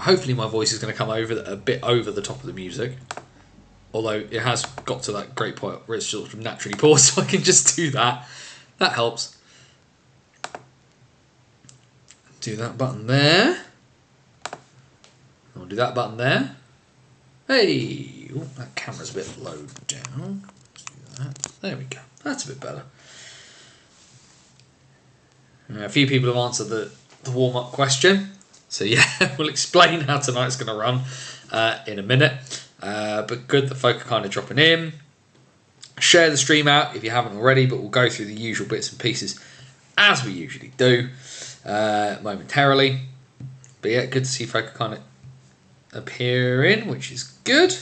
Hopefully my voice is going to come over a bit over the top of the music. Although it has got to that great point where it's sort of naturally paused, so I can just do that. That helps. Do that button there. I'll do that button there. Hey! Ooh, that camera's a bit low down. Let's do that. There we go. That's a bit better. A few people have answered the warm-up question. So yeah, we'll explain how tonight's going to run in a minute. But good that folk are kind of dropping in. Share the stream out if you haven't already, but we'll go through the usual bits and pieces as we usually do momentarily. But yeah, good to see folk are kind of appearing, which is good.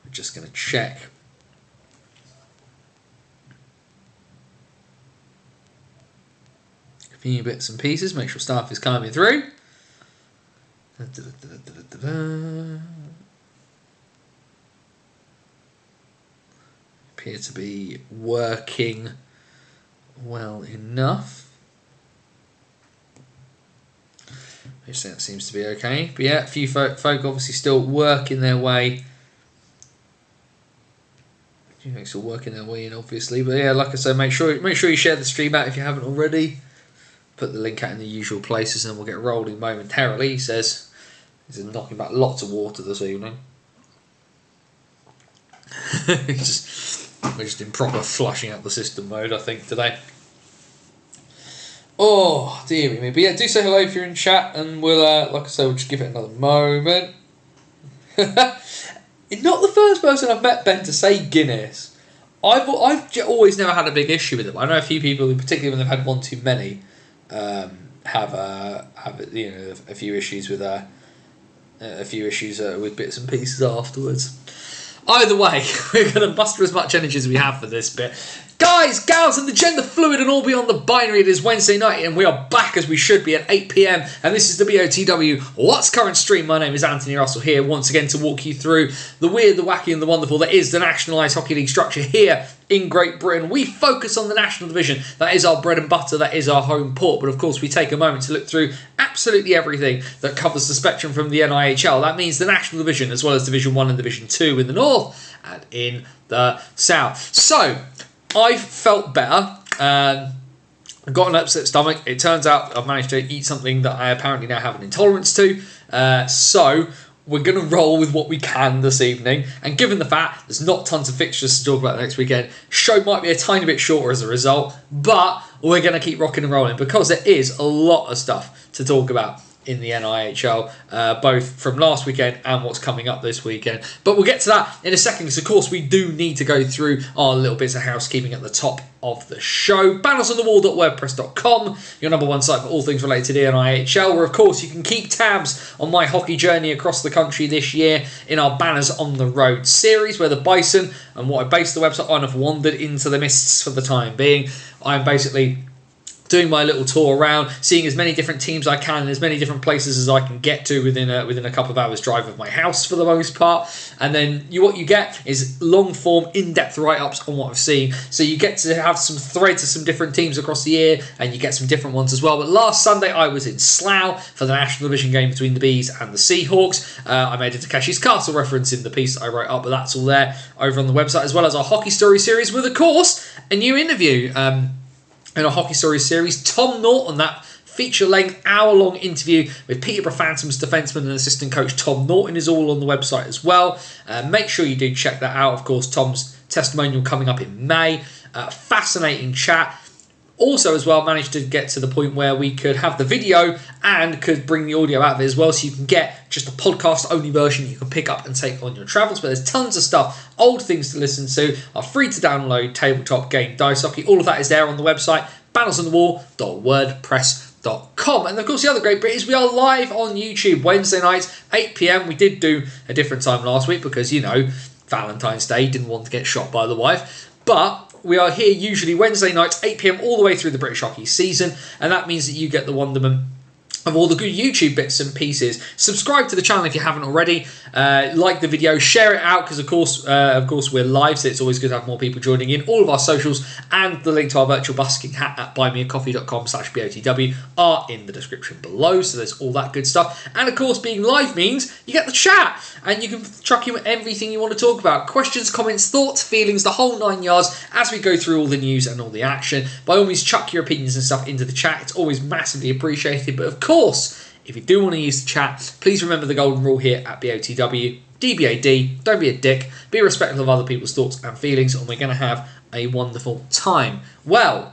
We're just going to check. A few bits and pieces, make sure stuff is coming through. Appear to be working well enough. Which that seems to be okay. But yeah, a few folk obviously still working their way. A few folks still working their way in, obviously. But yeah, like I said, make sure you share the stream out if you haven't already. Put the link out in the usual places, and we'll get rolling momentarily. He says he's knocking back lots of water this evening. We're just in proper flushing out the system mode, I think, today. Oh, dear me. But yeah, do say hello if you're in chat, and we'll, like I said, we'll just give it another moment. You're not the first person I've met, Ben, to say Guinness. I've always never had a big issue with them. I know a few people, particularly when they've had one too many, have a few issues with with bits and pieces afterwards. Either way, we're going to muster as much energy as we have for this bit. Guys, gals, and the gender fluid and all beyond the binary, it is Wednesday night, and we are back as we should be at 8 PM, and this is the BOTW What's Current Stream. My name is Anthony Russell here, once again to walk you through the weird, the wacky, and the wonderful that is the National Ice Hockey League structure here in Great Britain. We focus on the National Division. That is our bread and butter, that is our home port, but of course we take a moment to look through absolutely everything that covers the spectrum from the NIHL. That means the National Division, as well as Division 1 and Division 2 in the north and in the south. So, I've felt better. I've got an upset stomach. It turns out I've managed to eat something that I apparently now have an intolerance to. So we're going to roll with what we can this evening. And given the fact there's not tons of fixtures to talk about next weekend, show might be a tiny bit shorter as a result. But we're going to keep rocking and rolling because there is a lot of stuff to talk about in the NIHL, both from last weekend and what's coming up this weekend. But we'll get to that in a second, because of course we do need to go through our little bits of housekeeping at the top of the show. Bannersonthewall.wordpress.com, your number one site for all things related to the NIHL, where of course you can keep tabs on my hockey journey across the country this year in our Banners on the Road series, where the Bison and what I based the website on have wandered into the mists for the time being. I'm basically doing my little tour around, seeing as many different teams I can in as many different places as I can get to within a couple of hours drive of my house for the most part. And then what you get is long form, in-depth write-ups on what I've seen. So you get to have some threads of some different teams across the year, and you get some different ones as well. But last Sunday I was in Slough for the National Division game between the Bees and the Seahawks. I made a Takeshi's Castle reference in the piece I wrote up, but that's all there over on the website, as well as our Hockey Story series with, of course, a new interview. In our Hockey Stories series, Tom Norton, that feature-length, hour-long interview with Peterborough Phantoms defenceman and assistant coach Tom Norton is all on the website as well. Make sure you do check that out. Of course, Tom's testimonial coming up in May. Fascinating chat. Also, as well, managed to get to the point where we could have the video and could bring the audio out of it as well, so you can get just a podcast-only version you can pick up and take on your travels. But there's tons of stuff, old things to listen to, are free to download, tabletop, game, dice hockey. All of that is there on the website, bannersonthewall.wordpress.com. And of course, the other great bit is we are live on YouTube Wednesday nights, 8 PM. We did do a different time last week because, you know, Valentine's Day, didn't want to get shot by the wife. But we are here usually Wednesday nights, 8 PM, all the way through the British hockey season, and that means that you get the wonderment of all the good YouTube bits and pieces. Subscribe to the channel if you haven't already. Like the video, share it out, because of course we're live, so it's always good to have more people joining in. All of our socials and the link to our virtual busking hat at buymeacoffee.com/BOTW are in the description below, so there's all that good stuff. And of course, being live means you get the chat, and you can chuck in everything you want to talk about. Questions, comments, thoughts, feelings, the whole 9 yards as we go through all the news and all the action. By all means, chuck your opinions and stuff into the chat. It's always massively appreciated. But of course, if you do want to use the chat, please remember the golden rule here at BOTW. DBAD, don't be a dick, be respectful of other people's thoughts and feelings, and we're going to have a wonderful time. Well,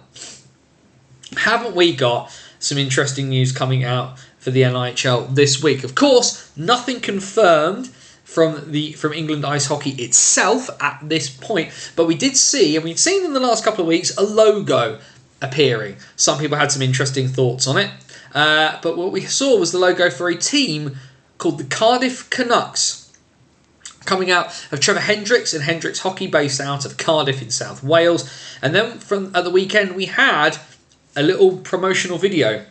haven't we got some interesting news coming out for the NIHL this week? Of course, nothing confirmed from England Ice Hockey itself at this point, but we did see, and we've seen in the last couple of weeks, a logo appearing. Some people had some interesting thoughts on it, but what we saw was the logo for a team called the Cardiff Canucks, coming out of Trevor Hendricks and Hendricks Hockey, based out of Cardiff in South Wales. And then at the weekend, we had a little promotional video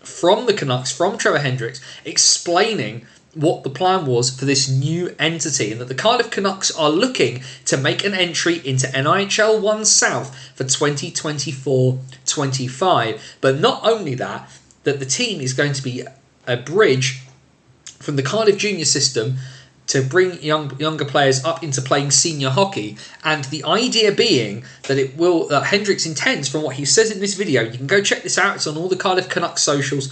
from the Canucks, from Trevor Hendricks, explaining what the plan was for this new entity, and that the Cardiff Canucks are looking to make an entry into NIHL 1 South for 2024-25. But not only that, that the team is going to be a bridge from the Cardiff junior system to bring younger players up into playing senior hockey. And the idea being that it will, Hendricks intends, from what he says in this video, you can go check this out, it's on all the Cardiff Canucks socials,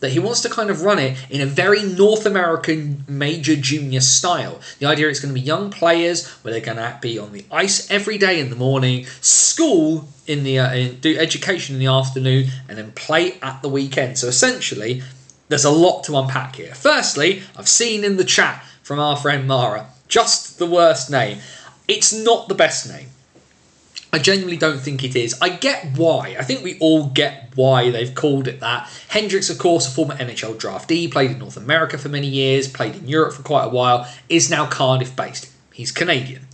that he wants to kind of run it in a very North American major junior style. The idea is going to be young players where they're going to be on the ice every day in the morning, school in the do education in the afternoon, and then play at the weekend. So essentially, there's a lot to unpack here. Firstly, I've seen in the chat from our friend Mara, just the worst name. It's not the best name. I genuinely don't think it is. I get why. I think we all get why they've called it that. Hendricks, of course, a former NHL draftee, played in North America for many years, played in Europe for quite a while, is now Cardiff-based. He's Canadian.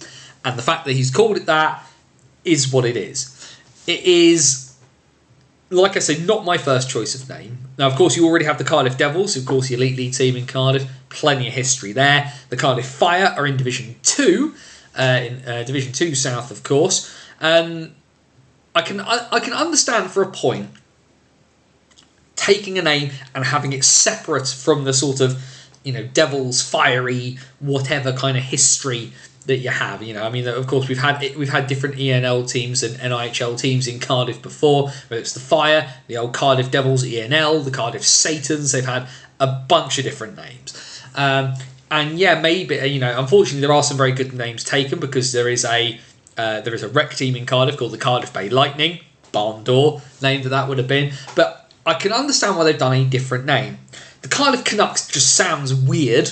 And the fact that he's called it that is what it is. It is, like I say, not my first choice of name. Now, of course, you already have the Cardiff Devils, of course, the elite league team in Cardiff. Plenty of history there. The Cardiff Fire are in Division 2, Division 2 South, of course. I can understand for a point taking a name and having it separate from the sort of, Devils, fiery, whatever kind of history that you have. I mean, of course, we've had different ENL teams and NIHL teams in Cardiff before, whether it's the Fire, the old Cardiff Devils, ENL, the Cardiff Satans. They've had a bunch of different names. And yeah, maybe, unfortunately, there are some very good names taken, because there is a rec team in Cardiff called the Cardiff Bay Lightning, barn door name that would have been. But I can understand why they've done a different name. The Cardiff Canucks just sounds weird,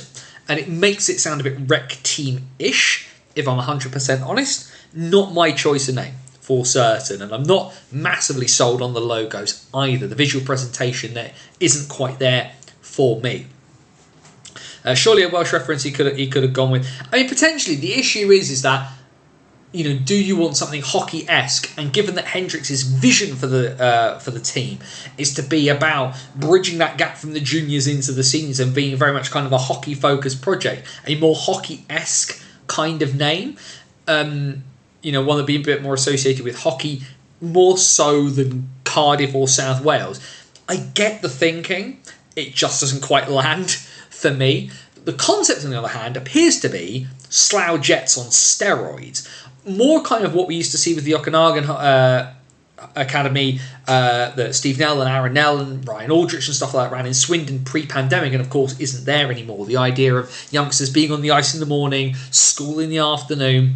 and it makes it sound a bit rec team-ish, if I'm 100% honest. Not my choice of name, for certain. And I'm not massively sold on the logos either. The visual presentation there isn't quite there for me. Surely a Welsh reference he could have gone with. I mean, potentially the issue is that, do you want something hockey-esque? And given that Hendricks' vision for the team is to be about bridging that gap from the juniors into the seniors and being very much kind of a hockey-focused project, a more hockey-esque kind of name, one that be a bit more associated with hockey, more so than Cardiff or South Wales. I get the thinking. It just doesn't quite land for me. The concept, on the other hand, appears to be Slough Jets on steroids. More kind of what we used to see with the Okanagan Academy that Steve Nell and Aaron Nell and Ryan Aldrich and stuff like that ran in Swindon pre-pandemic, and of course isn't there anymore. The idea of youngsters being on the ice in the morning, school in the afternoon,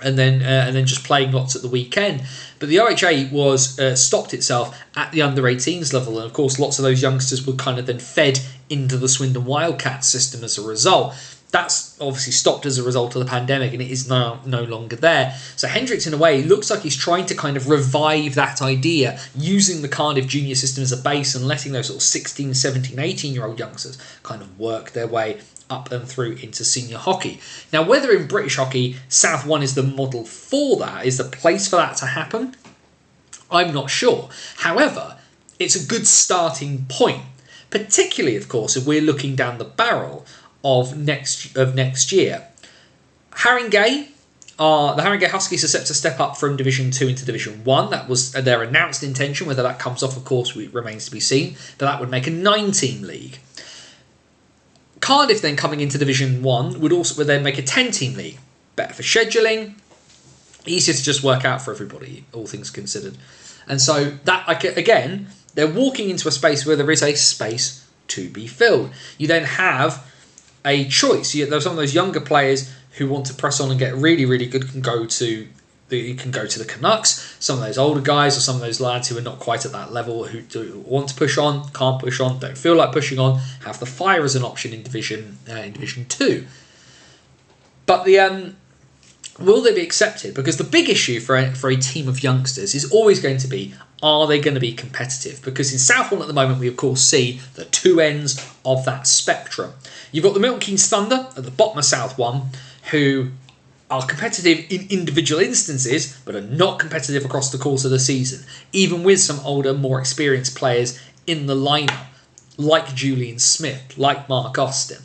and then just playing lots at the weekend. But the OHA was stopped itself at the under-18s level, and of course lots of those youngsters were kind of then fed into the Swindon Wildcats system as a result. That's obviously stopped as a result of the pandemic, and it is now no longer there. So Hendricks, in a way, looks like he's trying to kind of revive that idea, using the Cardiff junior system as a base and letting those sort of 16, 17, 18-year-old youngsters kind of work their way up and through into senior hockey. Now, whether in British hockey, South 1 is the model for that, is the place for that to happen, I'm not sure. However, it's a good starting point. particularly, of course, if we're looking down the barrel of next year. Haringey, the Haringey Huskies are set to step up from Division 2 into Division 1. That was their announced intention. Whether that comes off, of course, remains to be seen. But that would make a 9-team league. Cardiff then coming into Division 1 would then make a 10-team league. Better for scheduling, easier to just work out for everybody, all things considered. And so that, again, they're walking into a space where there is a space to be filled. You then have a choice. There's some of those younger players who want to press on and get really, really good can go to the Canucks. Some of those older guys or some of those lads who are not quite at that level, who do want to push on, can't push on, don't feel like pushing on, have the Fire as an option in Division 2. But will they be accepted? Because the big issue for a team of youngsters is always going to be, are they going to be competitive? Because in Southbourne at the moment, we of course see the two ends of that spectrum. You've got the Milton Keynes Thunder at the bottom of South 1, who are competitive in individual instances, but are not competitive across the course of the season, even with some older, more experienced players in the lineup, like Julian Smith, like Mark Austin.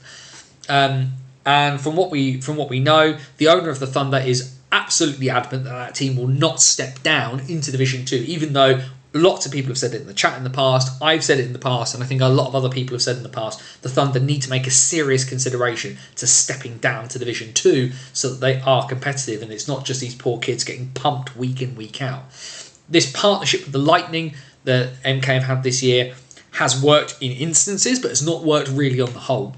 And from what we know, the owner of the Thunder is absolutely adamant that team will not step down into Division 2, even though lots of people have said it in the chat in the past, I've said it in the past, and I think a lot of other people have said in the past, the Thunder need to make a serious consideration to stepping down to Division 2 so that they are competitive and it's not just these poor kids getting pumped week in, week out. This partnership with the Lightning that MK have had this year has worked in instances, but it's not worked really on the whole.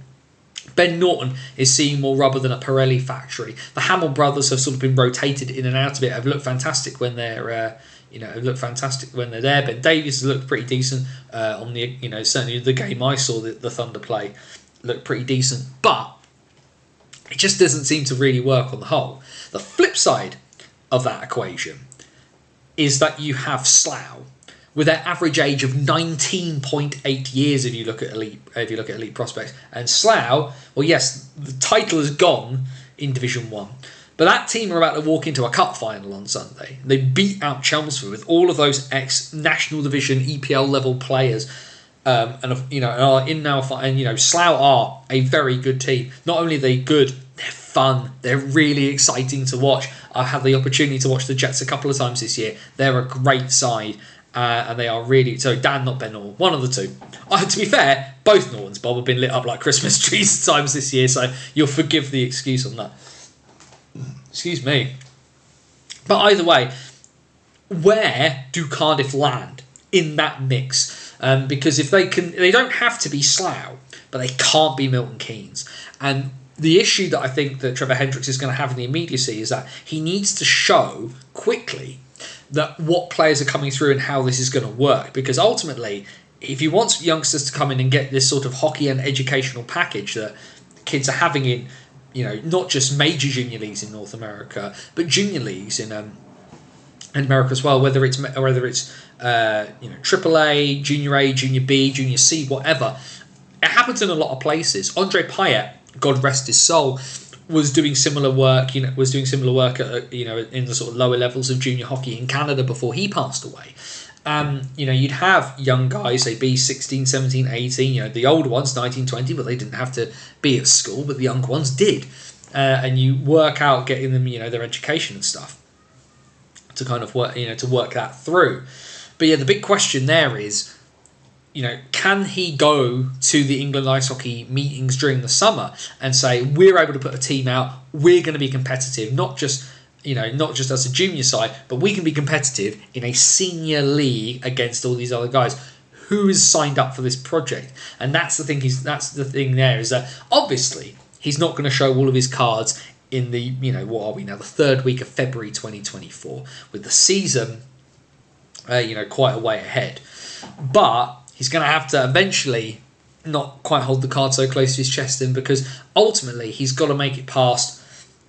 Ben Norton is seeing more rubber than a Pirelli factory. The Hamill brothers have sort of been rotated in and out of it. Have looked fantastic when they're there. Ben Davies has looked pretty decent on the, certainly the game I saw the Thunder play looked pretty decent, but it just doesn't seem to really work on the whole. The flip side of that equation is that you have Slough, with their average age of 19.8 years, if you look at elite prospects. And Slough, well, yes, the title is gone in Division 1, but that team are about to walk into a cup final on Sunday. They beat out Chelmsford with all of those ex-National Division EPL level players, and are in now. And Slough are a very good team. Not only are they good, they're fun. They're really exciting to watch. I've had the opportunity to watch the Jets a couple of times this year. They're a great side. And they are really... So, Dan, not Ben Norton. One of the two. To be fair, both Nortons, Bob, have been lit up like Christmas trees at times this year, so you'll forgive the excuse on that. Excuse me. But either way, where do Cardiff land in that mix? Because if they don't have to be Slough, but they can't be Milton Keynes. And the issue that I think that Trevor Hendricks is going to have in the immediacy is that he needs to show quickly that what players are coming through and how this is going to work. Because ultimately, if he wants youngsters to come in and get this sort of hockey and educational package that kids are having in, not just major junior leagues in North America, but junior leagues in America as well, whether it's AAA, Junior A, Junior B, Junior C, whatever. It happens in a lot of places. Andre Payet, God rest his soul, was doing similar work. In the sort of lower levels of junior hockey in Canada before he passed away. You'd have young guys, they be 16, 17, 18, the older ones, 19, 20, but they didn't have to be at school, but the younger ones did. And you work out getting them, their education and stuff to kind of work, to work that through. But yeah, the big question there is, can he go to the England ice hockey meetings during the summer and say, we're able to put a team out, we're going to be competitive, not just as a junior side, but we can be competitive in a senior league against all these other guys. Who is signed up for this project? And that's the thing. That's the thing there is that obviously he's not going to show all of his cards in the what are we now, the third week of February 2024, with the season quite a way ahead, but he's going to have to eventually not quite hold the card so close to his chest in, because ultimately he's got to make it past,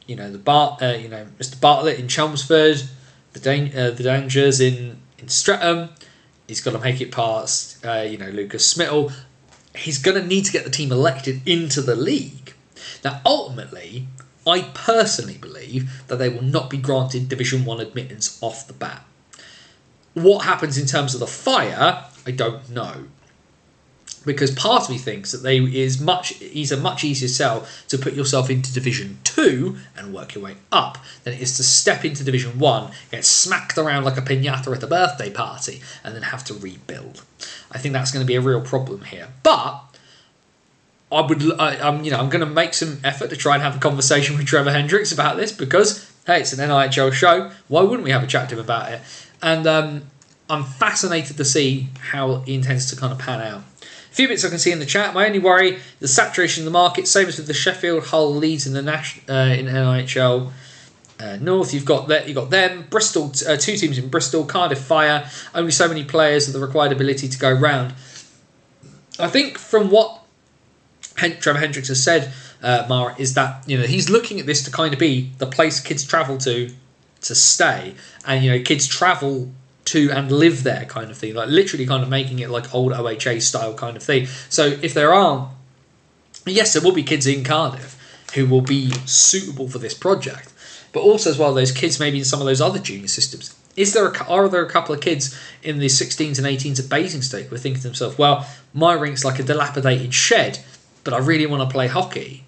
Mr. Bartlett in Chelmsford, the Dangers in Streatham. He's got to make it past, Lucas Smittle. He's going to need to get the team elected into the league. Now, ultimately, I personally believe that they will not be granted Division 1 admittance off the bat. What happens in terms of the Fire, I don't know. Because part of me thinks that he's a much easier sell to put yourself into Division 2 and work your way up than it is to step into Division 1, get smacked around like a piñata at a birthday party, and then have to rebuild. I think that's going to be a real problem here. But I'm going to make some effort to try and have a conversation with Trevor Hendricks about this because, hey, it's an NIHL show. Why wouldn't we have a chat to him about it? And I'm fascinated to see how he intends to kind of pan out. A few bits I can see in the chat. My only worry, the saturation of the market, same as with the Sheffield, Hull, Leeds in the in NIHL North. You've got them, Bristol, 2 teams in Bristol, Cardiff Fire. Only so many players with the required ability to go round. I think from what Trevor Hendricks has said, Mara, is that he's looking at this to kind of be the place kids travel to stay, and kids travel to and live there kind of thing, like literally kind of making it like old OHA style kind of thing. So if there are, yes, there will be kids in Cardiff who will be suitable for this project, but also as well those kids maybe in some of those other junior systems. Are there a couple of kids in the 16s and 18s at Basingstoke who are thinking to themselves, well, my rink's like a dilapidated shed, but I really want to play hockey.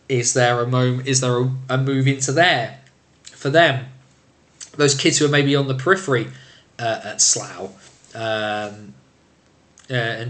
Is there a move into there for them? Those kids who are maybe on the periphery at Slough, and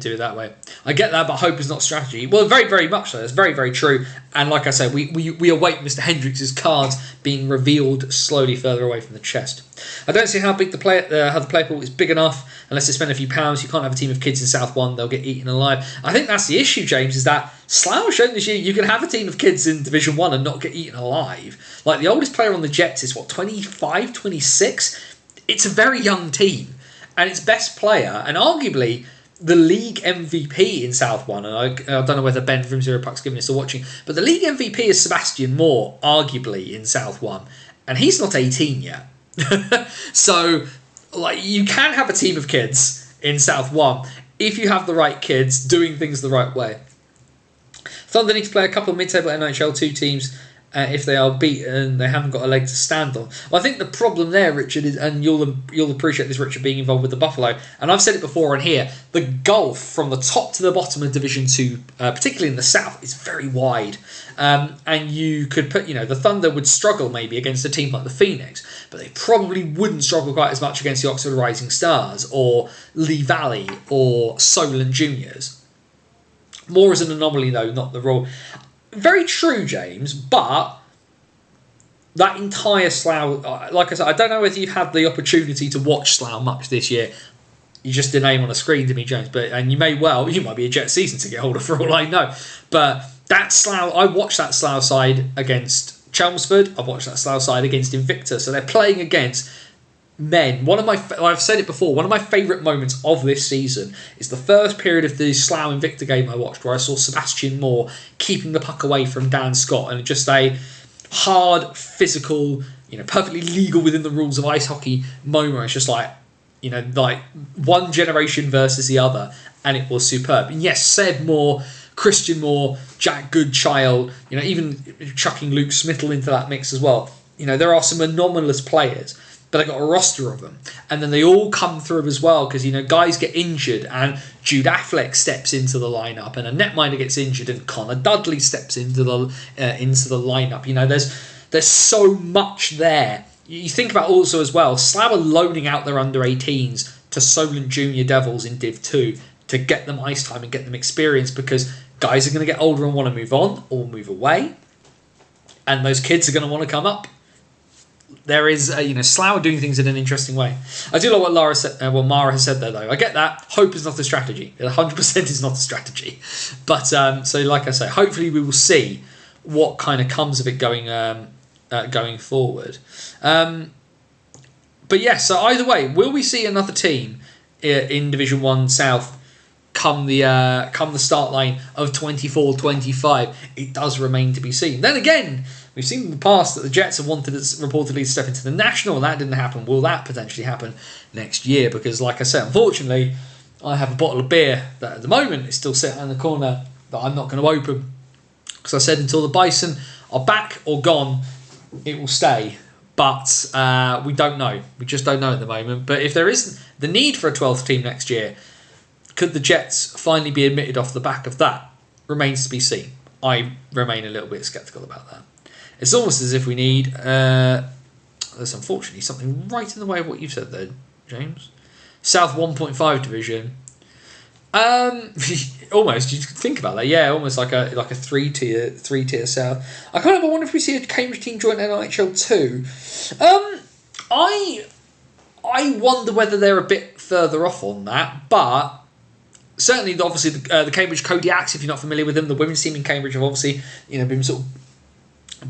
do it that way. I get that, but hope is not strategy. Well, very, very much so. That's very, very true. And like I said, we await Mr. Hendricks' cards being revealed slowly further away from the chest. I don't see how big the player pool is big enough. Unless they spend a few pounds, you can't have a team of kids in South 1. They'll get eaten alive. I think that's the issue, James, is that Slough has shown this year you can have a team of kids in Division 1 and not get eaten alive. Like, the oldest player on the Jets is, 25, 26? It's a very young team. And its best player, and arguably the league MVP in South 1, and I don't know whether Ben from Zero Puck's giving this a watching, but the league MVP is Sebastian Moore, arguably, in South 1. And he's not 18 yet. So, like, you can have a team of kids in South 1 if you have the right kids doing things the right way. Thunder need to play a couple of mid-table NHL 2 teams. If they are beaten, they haven't got a leg to stand on. Well, I think the problem there, Richard, is, and you'll appreciate this, Richard, being involved with the Buffalo, and I've said it before on here, the gulf from the top to the bottom of Division 2, particularly in the south, is very wide. And you could put, the Thunder would struggle maybe against a team like the Phoenix, but they probably wouldn't struggle quite as much against the Oxford Rising Stars, or Lee Valley, or Solent Juniors. More as an anomaly, though, not the rule. Very true, James, but that entire Slough, like I said, I don't know whether you've had the opportunity to watch Slough much this year. You just did name on a screen to me, James, and you might be a Jet season ticket holder for all I know. But that Slough, I watched that Slough side against Chelmsford. I watched that Slough side against Invicta. So they're playing against men. I've said it before, one of my favourite moments of this season is the first period of the Slough Invicta game I watched, where I saw Sebastian Moore keeping the puck away from Dan Scott, and just a hard, physical, perfectly legal within the rules of ice hockey moment. It's just like one generation versus the other, and it was superb. And yes, Seb Moore, Christian Moore, Jack Goodchild, even chucking Luke Smittle into that mix as well. There are some anomalous players, but I got a roster of them, and then they all come through as well because guys get injured, and Jude Affleck steps into the lineup, and a netminder gets injured, and Connor Dudley steps into the lineup. There's so much there. You think about also as well, Slough are loaning out their under 18s to Solent Junior Devils in Div 2 to get them ice time and get them experience, because guys are going to get older and want to move on or move away, and those kids are going to want to come up. There is, Slough doing things in an interesting way. I do like what Mara has said there, though. I get that. Hope is not a strategy. 100% is not a strategy. But, so like I say, hopefully we will see what kind of comes of it going forward. But yeah, so either way, will we see another team in Division 1 South come the start line of 24-25? It does remain to be seen. Then again, we've seen in the past that the Jets have wanted to reportedly step into the National, and that didn't happen. Will that potentially happen next year? Because, like I said, unfortunately, I have a bottle of beer that at the moment is still sitting in the corner that I'm not going to open. Because I said until the Bison are back or gone, it will stay. But we don't know. We just don't know at the moment. But if there is the need for a 12th team next year, Could the Jets finally be admitted off the back of that? Remains to be seen. I remain a little bit sceptical about that. It's almost as if we need... there's unfortunately something right in the way of what you've said there, James. South 1.5 division. Almost, you think about that, yeah, almost like a three tier south. I kind of wonder if we see a Cambridge team join NIHL 2. I wonder whether they're a bit further off on that, but certainly, obviously, the Cambridge Kodiaks, if you're not familiar with them, the women's team in Cambridge have obviously, been sort of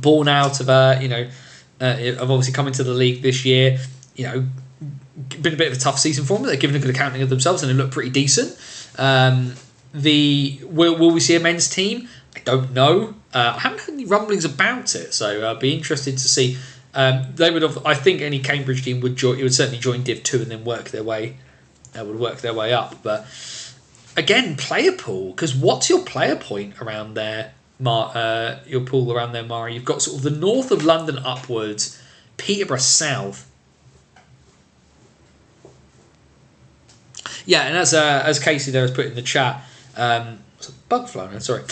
born out of, have obviously come into the league this year. Been a bit of a tough season for them. They're given a good accounting of themselves, and they look pretty decent. Will we see a men's team? I don't know. I haven't heard any rumblings about it, so I'd be interested to see. They would have. I think any Cambridge team would join. It would certainly join Div 2 and then work their way up. But again, player pool, because what's your player point around there? Your pool around there, Mara. You've got sort of the north of London upwards, Peterborough south. Yeah, and as Casey there has put in the chat, it's a bug flying. Sorry.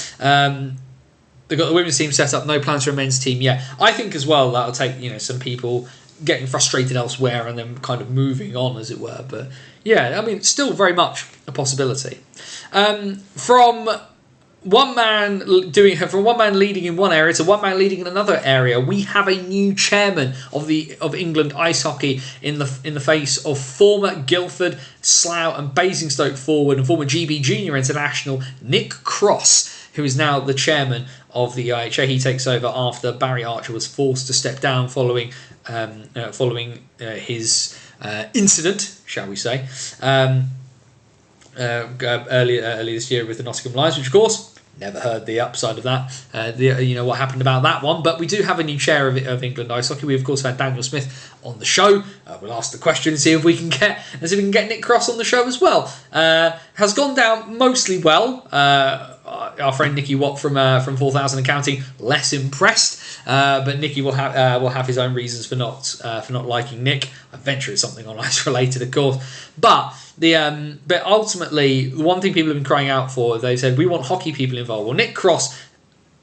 They've got the women's team set up. No plans for a men's team yet. I think as well that'll take some people getting frustrated elsewhere and then kind of moving on, as it were. But yeah, I mean, still very much a possibility. From one man leading in one area to one man leading in another area, we have a new chairman of England ice hockey in the face of former Guildford, Slough and Basingstoke forward and former GB Junior international Nick Cross, who is now the chairman of the IHA. He takes over after Barry Archer was forced to step down following his incident, shall we say, earlier this year with the Nottingham Lions, which of course never heard the upside of that. What happened about that one. But we do have a new chair of England Ice Hockey. We of course had Daniel Smith on the show. We'll ask the question and see if we can get Nick Cross on the show as well. Has gone down mostly well. Our friend Nicky Watt from 4000 Accounting less impressed, but Nicky will have his own reasons for not liking Nick. I venture it's something on ice related, of course, but ultimately the one thing people have been crying out for, they said we want hockey people involved. Well, Nick Cross,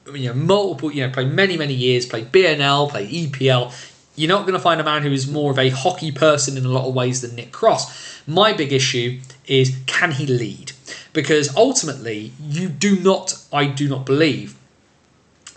multiple, played many years, played BNL, played EPL. You're not going to find a man who is more of a hockey person in a lot of ways than Nick Cross. My big issue is, can he lead? Because ultimately, I do not believe,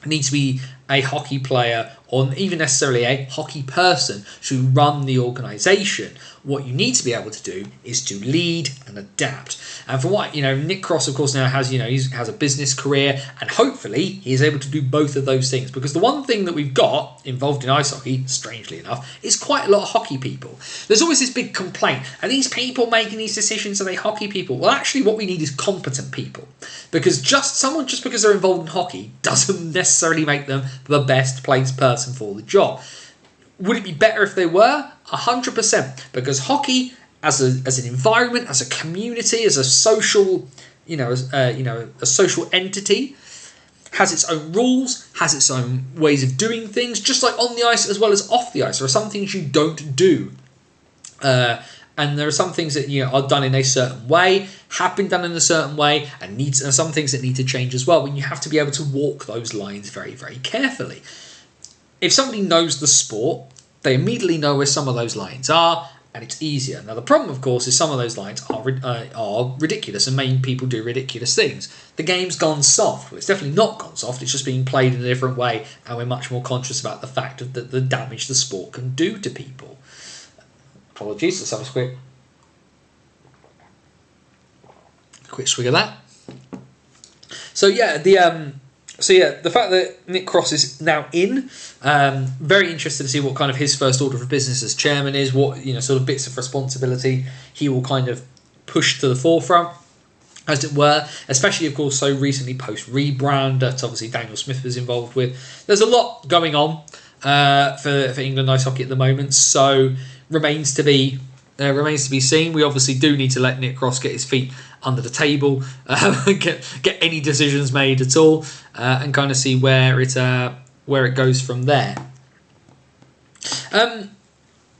need to be a hockey player or even necessarily a hockey person to run the organisation. What you need to be able to do is to lead and adapt. And for what, Nick Cross, of course, now has, he has a business career, and hopefully he is able to do both of those things. Because the one thing that we've got involved in ice hockey, strangely enough, is quite a lot of hockey people. There's always this big complaint. Are these people making these decisions? Are they hockey people? Well, actually, what we need is competent people. Because just because they're involved in hockey doesn't necessarily make them the best placed person for the job. Would it be better if they were? 100%. Because hockey, as an environment, as a community, as a social, a social entity, has its own rules, has its own ways of doing things, just like on the ice as well as off the ice. There are some things you don't do. And there are some things that are done in a certain way, have been done in a certain way, and some things that need to change as well. When you have to be able to walk those lines very, very carefully. If somebody knows the sport, they immediately know where some of those lines are, and it's easier. Now, the problem, of course, is some of those lines are ridiculous and make people do ridiculous things. The game's gone soft. Well, it's definitely not gone soft. It's just being played in a different way, and we're much more conscious about the fact of the damage the sport can do to people. Apologies, let's have a quick swig of that. So yeah, the fact that Nick Cross is now in, very interested to see what kind of his first order of business as chairman is, what sort of bits of responsibility he will kind of push to the forefront, as it were, especially of course so recently post rebrand that obviously Daniel Smith was involved with. There's a lot going on for England ice hockey at the moment, so remains to be seen. We obviously do need to let Nick Cross get his feet under the table, get any decisions made at all, and kind of see where it goes from there.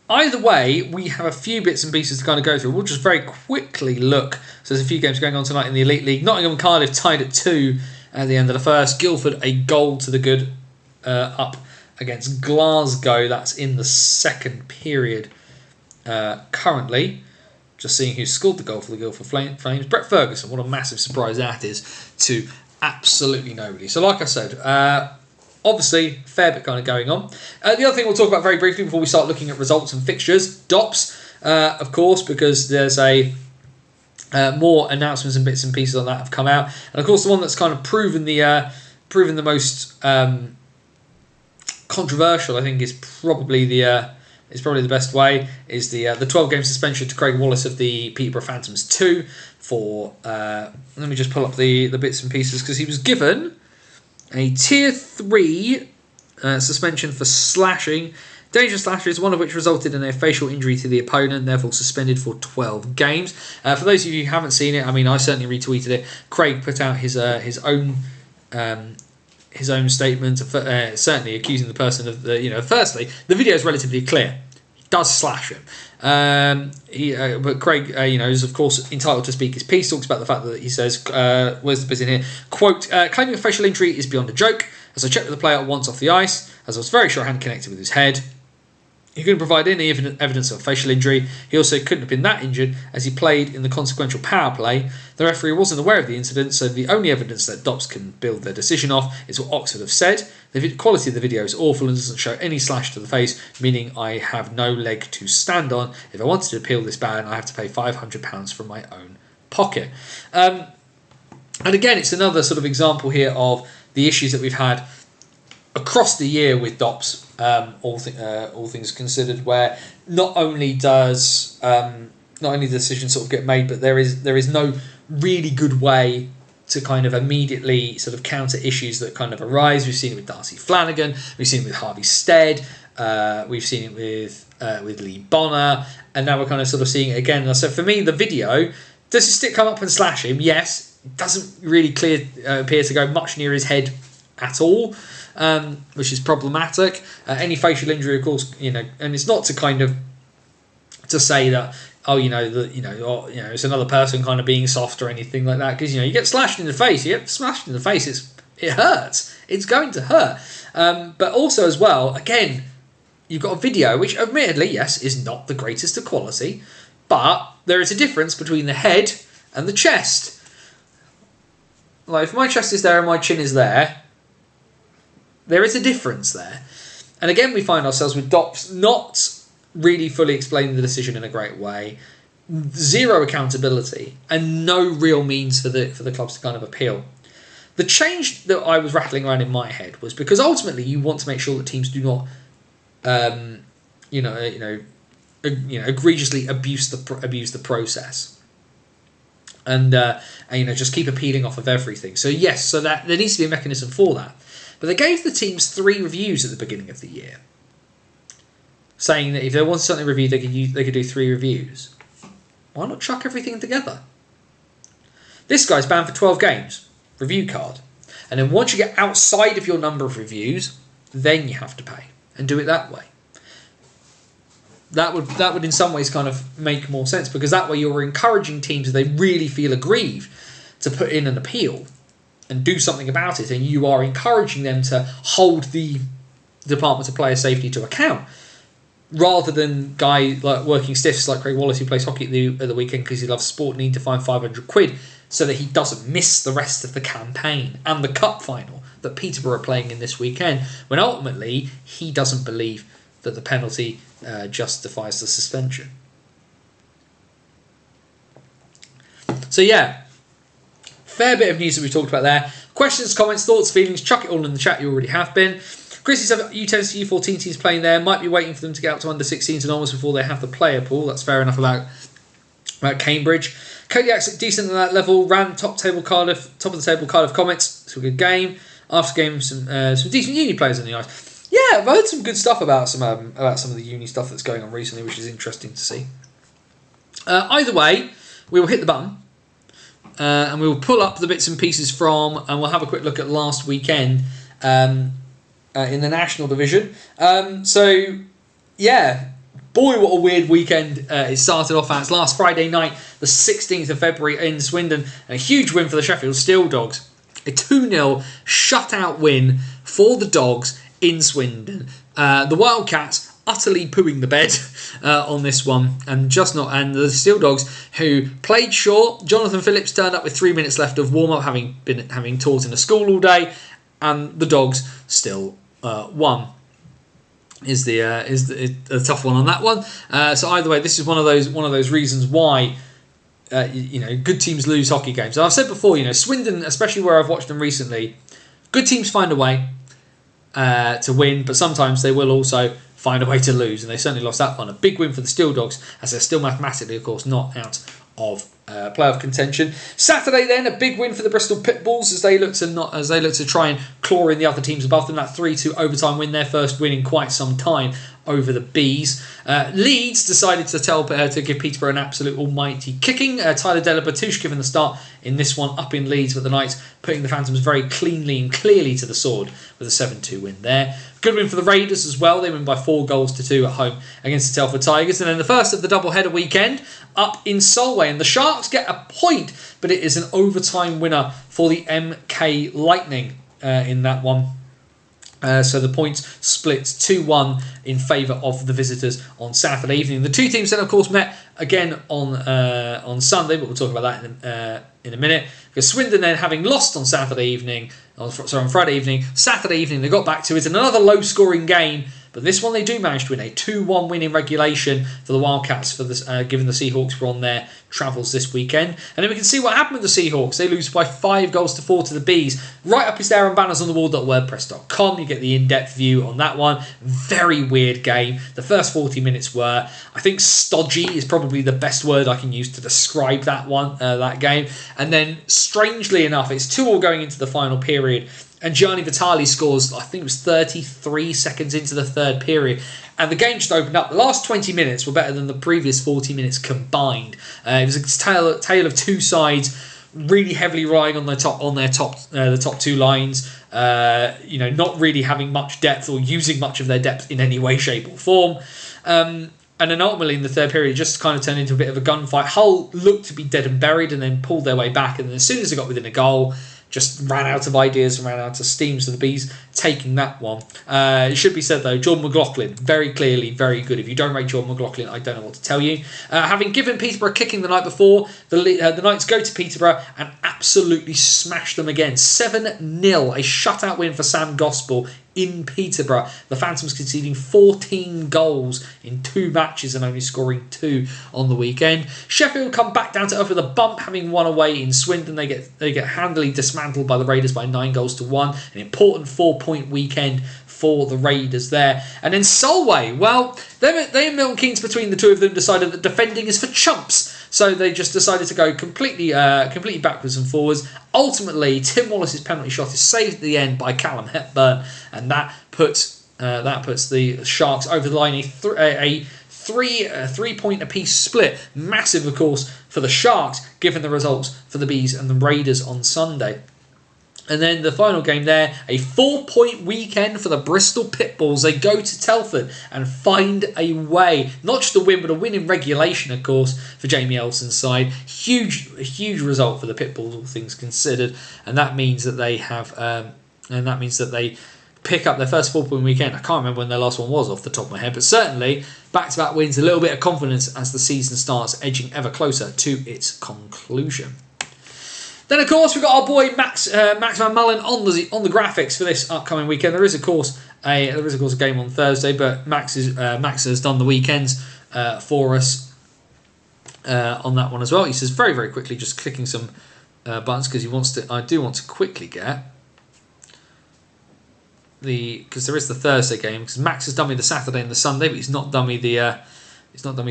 Either way, we have a few bits and pieces to kind of go through. We'll just very quickly look. So there's a few games going on tonight in the Elite League. Nottingham and Cardiff tied at 2 at the end of the first. Guildford a goal to the good up against Glasgow. That's in the second period currently. Just seeing who scored the goal for the Guildford Flames. Brett Ferguson. What a massive surprise that is to absolutely nobody. So like I said, obviously, fair bit kind of going on. The other thing we'll talk about very briefly before we start looking at results and fixtures, DOPS, of course, because there's more announcements and bits and pieces on that have come out, and of course the one that's kind of proven the most controversial, I think, is probably the best way, is the 12-game suspension to Craig Wallace of the Peterborough Phantoms 2 for let me just pull up the bits and pieces, because he was given a Tier 3 suspension for slashing, dangerous slashes, one of which resulted in a facial injury to the opponent, therefore suspended for 12 games. For those of you who haven't seen it, I mean, I certainly retweeted it. Craig put out his own statement, certainly accusing the person of the, firstly, the video is relatively clear. He does slash him. But Craig, is of course entitled to speak his piece. Talks about the fact that he says, where's the bit in here? Quote, claiming a facial injury is beyond a joke. As I checked with the player once off the ice, as I was very sure I hadn't connected with his head. He couldn't provide any evidence of a facial injury. He also couldn't have been that injured as he played in the consequential power play. The referee wasn't aware of the incident, so the only evidence that DOPS can build their decision off is what Oxford have said. The quality of the video is awful and doesn't show any slash to the face, meaning I have no leg to stand on. If I wanted to appeal this ban, I have to pay £500 from my own pocket. And again, it's another sort of example here of the issues that we've had across the year with DOPS, all things considered, where not only does the decision sort of get made, but there is no really good way to kind of immediately sort of counter issues that kind of arise. We've seen it with Darcy Flanagan, we've seen it with Harvey Stead, we've seen it with Lee Bonner, and now we're kind of sort of seeing it again. So for me, the video, does his stick come up and slash him? Yes. It doesn't really appear to go much near his head at all, which is problematic. Any facial injury, of course, and it's not to kind of to say that it's another person kind of being soft or anything like that, because you get slashed in the face, it hurts. It's going to hurt. But also as well, again, you've got a video which, admittedly, yes, is not the greatest of quality, but there is a difference between the head and the chest. Like, if my chest is there and my chin is there, there is a difference there. And again, we find ourselves with DOPS not really fully explaining the decision in a great way, zero accountability, and no real means for the clubs to kind of appeal. The change that I was rattling around in my head was because ultimately you want to make sure that teams do not, egregiously abuse the process, and just keep appealing off of everything. So yes, so that there needs to be a mechanism for that. But they gave the teams 3 reviews at the beginning of the year, saying that if they wanted something reviewed, they could do 3 reviews. Why not chuck everything together? This guy's banned for 12 games, review card. And then once you get outside of your number of reviews, then you have to pay, and do it that way. That would in some ways kind of make more sense, because that way you're encouraging teams, if they really feel aggrieved, to put in an appeal and do something about it, and you are encouraging them to hold the Department of Player Safety to account, rather than guy like working stiffs like Craig Wallace, who plays hockey at the weekend because he loves sport, need to find £500 so that he doesn't miss the rest of the campaign and the cup final that Peterborough are playing in this weekend, when ultimately he doesn't believe that the penalty justifies the suspension. So yeah, fair bit of news that we talked about there. Questions, comments, thoughts, feelings, chuck it all in the chat. You already have been. Chrissy's have U10s to U14 teams playing there. Might be waiting for them to get up to under 16s and onwards before they have the player pool. That's fair enough about Cambridge. Kodiak's decent at that level. Ran top of the table Cardiff Comets. It's a good game. After game, some decent uni players on the ice. Yeah, I've heard some good stuff about some of the uni stuff that's going on recently, which is interesting to see. Either way, we will hit the button. And we will pull up the bits and pieces from, and we'll have a quick look at last weekend in the National Division. So, yeah, boy, what a weird weekend it started off as. Last Friday night, the 16th of February in Swindon, and a huge win for the Sheffield Steel Dogs. A 2-0 shutout win for the Dogs in Swindon. The Wildcats utterly pooing the bed on this one, and the Steel Dogs, who played short. Jonathan Phillips turned up with 3 minutes left of warm up, having taught in a school all day, and the Dogs still won. Is a tough one on that one. So either way, this is one of those reasons why good teams lose hockey games. And I've said before, Swindon, especially where I've watched them recently, good teams find a way to win, but sometimes they will also find a way to lose, and they certainly lost that one. A big win for the Steel Dogs, as they're still mathematically, of course, not out of playoff contention. Saturday, then, a big win for the Bristol Pitbulls as they look to try and claw in the other teams above them. That 3-2 overtime win, their first win in quite some time over the Bees. Leeds decided to give Peterborough an absolute almighty kicking. Tyler Delabatouche given the start in this one up in Leeds, with the Knights putting the Phantoms very cleanly and clearly to the sword with a 7-2 win there. Good win for the Raiders as well. They win by 4-2 at home against the Telford Tigers. And then the first of the doubleheader weekend up in Solway. And the Sharks get a point, but it is an overtime winner for the MK Lightning in that one. So the points split 2-1 in favour of the visitors on Saturday evening. The two teams then, of course, met again on Sunday, but we'll talk about that in a minute. Because Swindon then, having lost on on Friday evening, Saturday evening they got back to it in another low-scoring game. But this one they do manage to win, a 2-1 win in regulation for the Wildcats, for this, given the Seahawks were on their travels this weekend. And then we can see what happened with the Seahawks. They lose by 5-4 to the Bees. Right up is there on bannersonthewall.wordpress.com. You get the in-depth view on that one. Very weird game. The first 40 minutes were, I think, stodgy is probably the best word I can use to describe that game. And then, strangely enough, it's 2-2 going into the final period. And Gianni Vitali scores, I think it was 33 seconds into the third period. And the game just opened up. The last 20 minutes were better than the previous 40 minutes combined. It was a tale of two sides, really heavily relying on the top two lines. Not really having much depth or using much of their depth in any way, shape or form. And then ultimately in the third period, it just kind of turned into a bit of a gunfight. Hull looked to be dead and buried and then pulled their way back. And then as soon as they got within a goal, just ran out of ideas and ran out of steam. So the Bees taking that one. It should be said, though, Jordan McLaughlin, very clearly, very good. If you don't rate Jordan McLaughlin, I don't know what to tell you. Having given Peterborough kicking the night before, the Knights go to Peterborough and absolutely smash them again. 7-0, a shutout win for Sam Gospel in Peterborough. The Phantoms conceding 14 goals in 2 matches and only scoring 2 on the weekend. Sheffield come back down to earth with a bump, having won away in Swindon. They get handily dismantled by the Raiders by 9-1. An important 4-point weekend for the Raiders there. And then Solway, well, they and Milton Keynes, between the two of them, decided that defending is for chumps. So they just decided to go completely backwards and forwards. Ultimately, Tim Wallace's penalty shot is saved at the end by Callum Hepburn, and that puts the Sharks over the line. A 3-point apiece split. Massive, of course, for the Sharks, given the results for the Bees and the Raiders on Sunday. And then the final game there, a 4-point weekend for the Bristol Pitbulls. They go to Telford and find a way. Not just a win, but a win in regulation, of course, for Jamie Elson's side. Huge result for the Pitbulls, all things considered. And that means that they pick up their first 4-point weekend. I can't remember when their last one was off the top of my head, but certainly back-to-back wins, a little bit of confidence as the season starts, edging ever closer to its conclusion. Then, of course, we've got our boy Max Van Mullen on the graphics for this upcoming weekend. There is, of course, a game on Thursday, but Max has done the weekends for us on that one as well. He says very, very quickly, just clicking some buttons because I do want to quickly get because there is the Thursday game, because Max has done me the Saturday and the Sunday, but he's not done me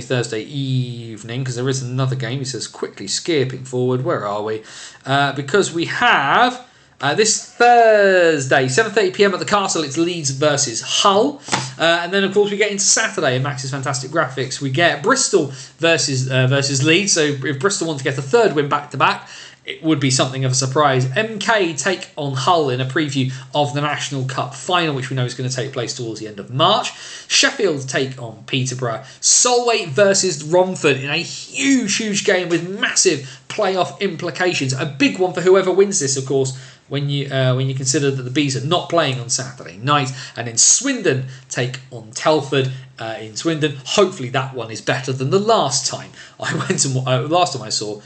Thursday evening, because there is another game. He says quickly skipping forward. Where are we? Because we have this Thursday, 7:30 PM at the Castle. It's Leeds versus Hull, and then of course we get into Saturday in Max's fantastic graphics. We get Bristol versus Leeds. So if Bristol want to get a third win back to back, it would be something of a surprise. MK take on Hull in a preview of the National Cup final, which we know is going to take place towards the end of March. Sheffield take on Peterborough. Solway versus Romford in a huge game with massive playoff implications. A big one for whoever wins this, of course, when you consider that the Bees are not playing on Saturday night. And then Swindon take on Telford in Swindon. Hopefully that one is better than the last time I saw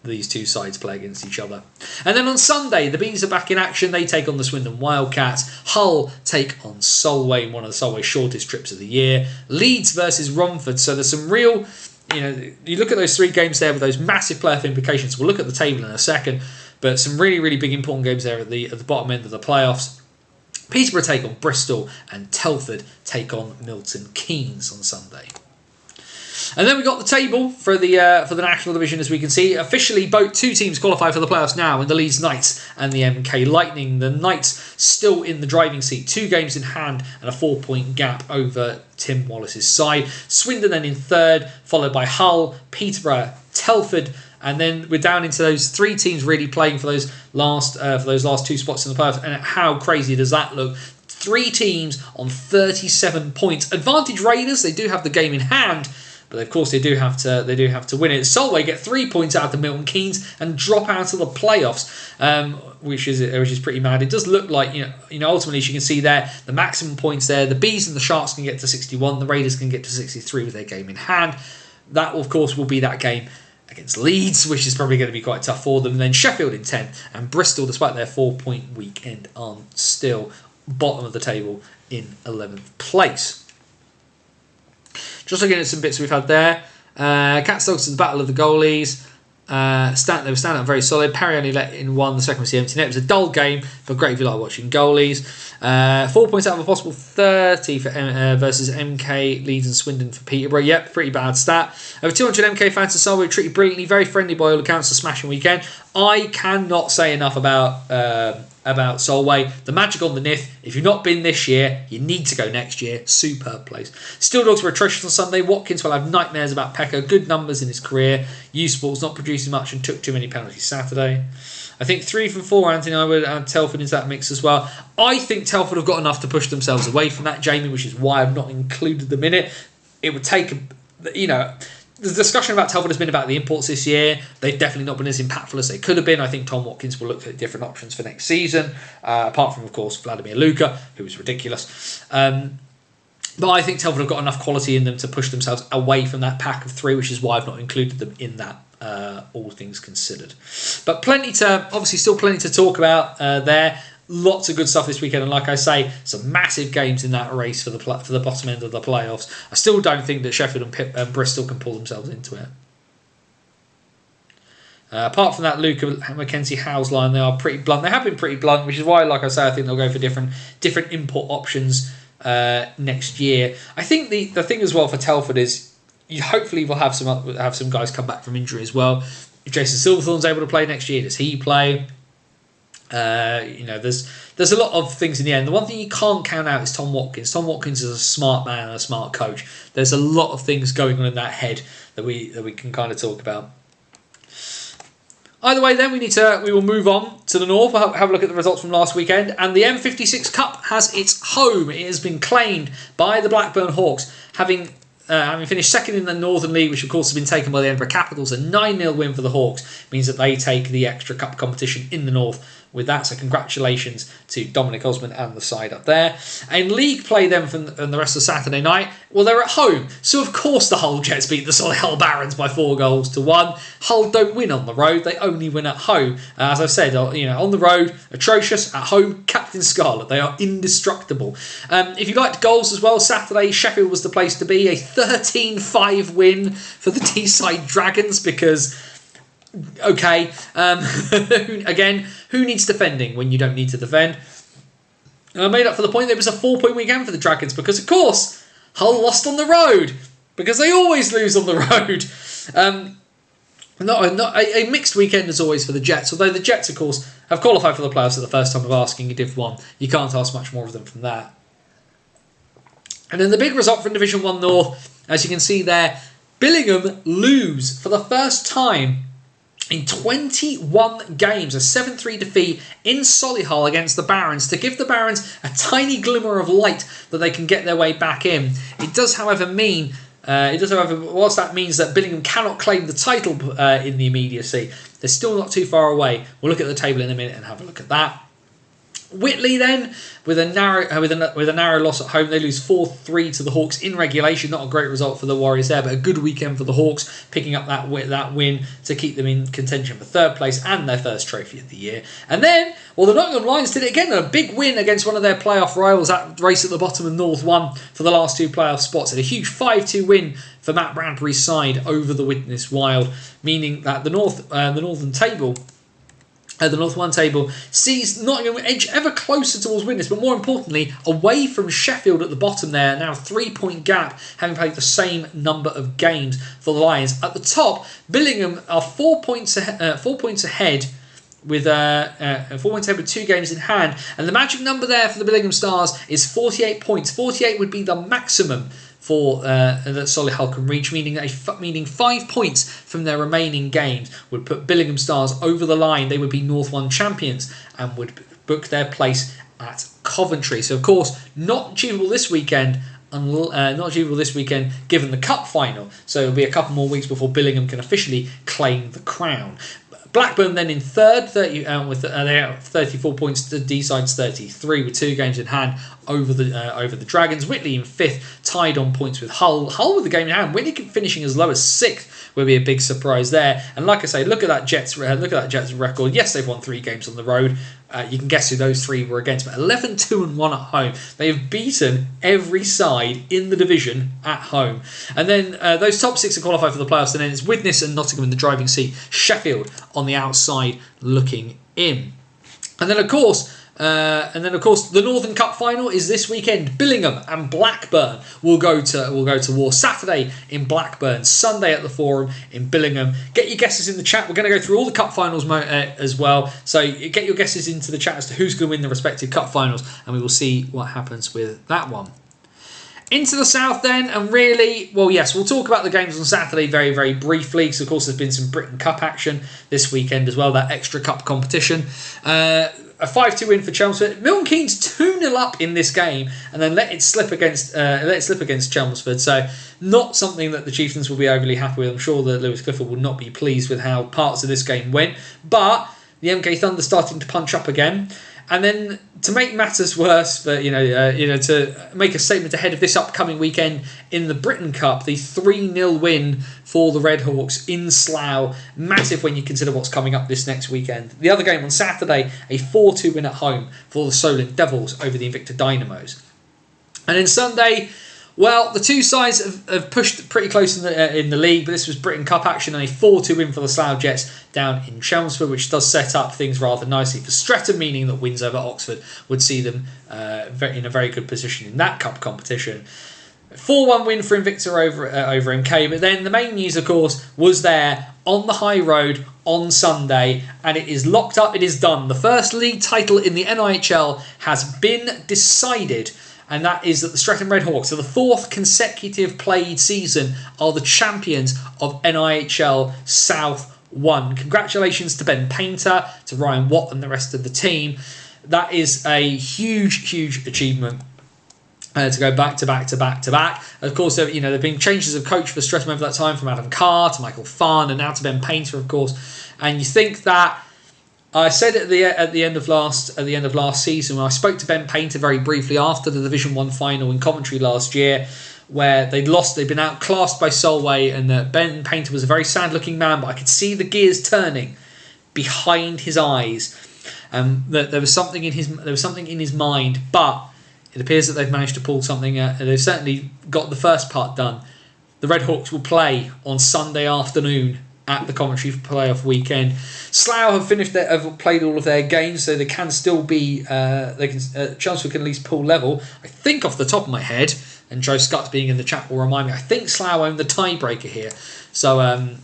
these two sides play against each other. And then on Sunday, the Bees are back in action. They take on the Swindon Wildcats. Hull take on Solway in one of the Solway's shortest trips of the year. Leeds versus Romford. So there's some real, you look at those 3 games there with those massive playoff implications. We'll look at the table in a second, but some really big important games there at the bottom end of the playoffs. Peterborough take on Bristol and Telford take on Milton Keynes on Sunday. And then we got the table for the National Division, as we can see. Officially, both 2 teams qualify for the playoffs now in the Leeds Knights and the MK Lightning. The Knights still in the driving seat, 2 games in hand and a 4-point gap over Tim Wallace's side. Swindon then in 3rd, followed by Hull, Peterborough, Telford, and then we're down into those 3 teams really playing for those last 2 spots in the playoffs. And how crazy does that look? 3 teams on 37 points. Advantage Raiders, they do have the game in hand, but of course they do have to win it. Solway get 3 points out of the Milton Keynes and drop out of the playoffs, which is pretty mad. It does look like ultimately, as you can see there, the maximum points there. The Bees and the Sharks can get to 61. The Raiders can get to 63 with their game in hand. That of course will be that game against Leeds, which is probably going to be quite tough for them. And then Sheffield in 10th and Bristol, despite their 4-point weekend, are still bottom of the table in 11th place. Just looking at some bits we've had there. Cats Dogs to the battle of the goalies. They were standing up very solid. Perry only let in 1, the second was the empty net. It was a dull game, but great if you like watching goalies. 4 points out of a possible 30 for versus MK, Leeds and Swindon for Peterborough. Yep, pretty bad stat. Over 200 MK fans to Solway treated brilliantly. Very friendly by all accounts. A smashing weekend. I cannot say enough about Solway. The magic on the Nith. If you've not been this year, you need to go next year. Superb place. Steel Dogs were atrocious on Sunday. Watkins will have nightmares about Pekka. Good numbers in his career. Sports not producing much and took too many penalties Saturday. I think 3 from 4, Anthony. I would add Telford into that mix as well. I think Telford have got enough to push themselves away from that, Jamie, which is why I've not included them in it. It would take, the discussion about Telford has been about the imports this year. They've definitely not been as impactful as they could have been. I think Tom Watkins will look at different options for next season, apart from, of course, Vladimir Luka, who is ridiculous. But I think Telford have got enough quality in them to push themselves away from that pack of 3, which is why I've not included them in that, all things considered. But still plenty to talk about there. Lots of good stuff this weekend, and like I say, some massive games in that race for the bottom end of the playoffs. I still don't think that Sheffield and Bristol can pull themselves into it. Apart from that Luca Mackenzie Howes line, they are pretty blunt. They have been pretty blunt, which is why, like I say, I think they'll go for different import options next year. I think the thing as well for Telford is hopefully we'll have some guys come back from injury as well. If Jason Silverthorne's able to play next year, does he play? There's a lot of things in the end. The one thing you can't count out is Tom Watkins. Tom Watkins is a smart man and a smart coach. There's a lot of things going on in that head that we can kind of talk about. Either way, then we will move on to the north. We'll have a look at the results from last weekend, and the M56 Cup has its home. It has been claimed by the Blackburn Hawks, having finished second in the Northern League, which of course has been taken by the Edinburgh Capitals. A 9-0 win for the Hawks means that they take the extra cup competition in the north with that. So congratulations to Dominic Osmond and the side up there. And league play then from the rest of Saturday night. Well, they're at home, so of course the Hull Jets beat the Solihull Barons by 4-1. Hull don't win on the road; they only win at home. As I've said, on the road, atrocious. At home, Captain Scarlet. They are indestructible. If you liked goals as well, Saturday Sheffield was the place to be. A 13-5 win for the Teesside Dragons because. Okay, again, who needs defending when you don't need to defend? And I made up for the point that it was a 4-point weekend for the Dragons because, of course, Hull lost on the road because they always lose on the road. A mixed weekend as always for the Jets, although the Jets, of course, have qualified for the playoffs at the first time of asking a Div 1. You can't ask much more of them from that. And then the big result from Division 1 North, as you can see there, Billingham lose for the first time in 21 games, a 7-3 defeat in Solihull against the Barons to give the Barons a tiny glimmer of light that they can get their way back in. It does, however, mean whilst that means that Billingham cannot claim the title in the immediacy, they're still not too far away. We'll look at the table in a minute and have a look at that. Whitley then, with a narrow loss at home, they lose 4-3 to the Hawks in regulation. Not a great result for the Warriors there, but a good weekend for the Hawks, picking up that win to keep them in contention for third place and their first trophy of the year. And then, well, the Nottingham Lions did it again, a big win against one of their playoff rivals, that race at the bottom of North 1 for the last 2 playoff spots, and a huge 5-2 win for Matt Bradbury's side over the Widnes Wild, meaning that the Northern table. The North 1 table sees Nottingham edge ever closer towards Widnes, but more importantly, away from Sheffield at the bottom there, now a 3-point gap, having played the same number of games for the Lions. At the top, Billingham are 4 points ahead with 4 points ahead with 2 games in hand, and the magic number there for the Billingham Stars is 48 points. 48 would be the maximum for that Solihull can reach, meaning 5 points from their remaining games would put Billingham Stars over the line. They would be North 1 champions and would book their place at Coventry. So, of course, not achievable this weekend. Given the cup final. So it'll be a couple more weeks before Billingham can officially claim the crown. Blackburn then in third, they have 34 points to D-side's 33 with 2 games in hand over the Dragons. Whitley in fifth, tied on points with Hull. Hull with the game in hand. Whitley finishing as low as 6th would be a big surprise there. And like I say, look at that Jets record. Yes, they've won 3 games on the road. You can guess who those 3 were against, but 11-2-1 at home. They have beaten every side in the division at home. And then those top 6 are qualified for the playoffs, and then it's Widnes and Nottingham in the driving seat, Sheffield on the outside looking in. And then of course, the Northern Cup final is this weekend. Billingham and Blackburn will go to war. Saturday in Blackburn, Sunday at the Forum in Billingham. Get your guesses in the chat. We're going to go through all the cup finals as well. So get your guesses into the chat as to who's going to win the respective cup finals, and we will see what happens with that one. Into the south then, and really, well, yes, we'll talk about the games on Saturday very, very briefly. So, of course, there's been some Britain Cup action this weekend as well, that extra cup competition. A 5-2 win for Chelmsford. Milton Keynes 2-0 up in this game, and then let it slip against Chelmsford. So, not something that the Chieftains will be overly happy with. I'm sure that Lewis Clifford will not be pleased with how parts of this game went. But the MK Thunder starting to punch up again. And then to make matters worse, but to make a statement ahead of this upcoming weekend in the Britain Cup, the 3-0 win for the Redhawks in Slough, massive when you consider what's coming up this next weekend. The other game on Saturday, a 4-2 win at home for the Solent Devils over the Invicta Dynamos. And then Sunday, well, the two sides have pushed pretty close in the league, but this was Britain Cup action and a 4-2 win for the Slough Jets down in Chelmsford, which does set up things rather nicely for Streatham, meaning that wins over Oxford would see them in a very good position in that cup competition. 4-1 win for Invicta over MK, but then the main news, of course, was there on the high road on Sunday, and it is locked up, it is done. The first league title in the NIHL has been decided, and that is that the Streatham Redhawks, for the 4th consecutive played season, are the champions of NIHL South 1. Congratulations to Ben Painter, to Ryan Watt and the rest of the team. That is a huge, huge achievement. To go back to back. Of course, there have been changes of coach for Streatham over that time, from Adam Carr to Michael Farn and now to Ben Painter, of course. And you think that I said at the end of last season, when I spoke to Ben Painter very briefly after the Division 1 final in Coventry last year, where they'd been outclassed by Solway, and that Ben Painter was a very sad-looking man, but I could see the gears turning behind his eyes, that there was something in his mind, but it appears that they've managed to pull something. They've certainly got the first part done. The Redhawks will play on Sunday afternoon at the Coventry playoff weekend. Slough have played all of their games, so they can still be. Chelmsford can at least pull level. I think off the top of my head, and Joe Scutt's being in the chat will remind me. I think Slough own the tiebreaker here, so I'm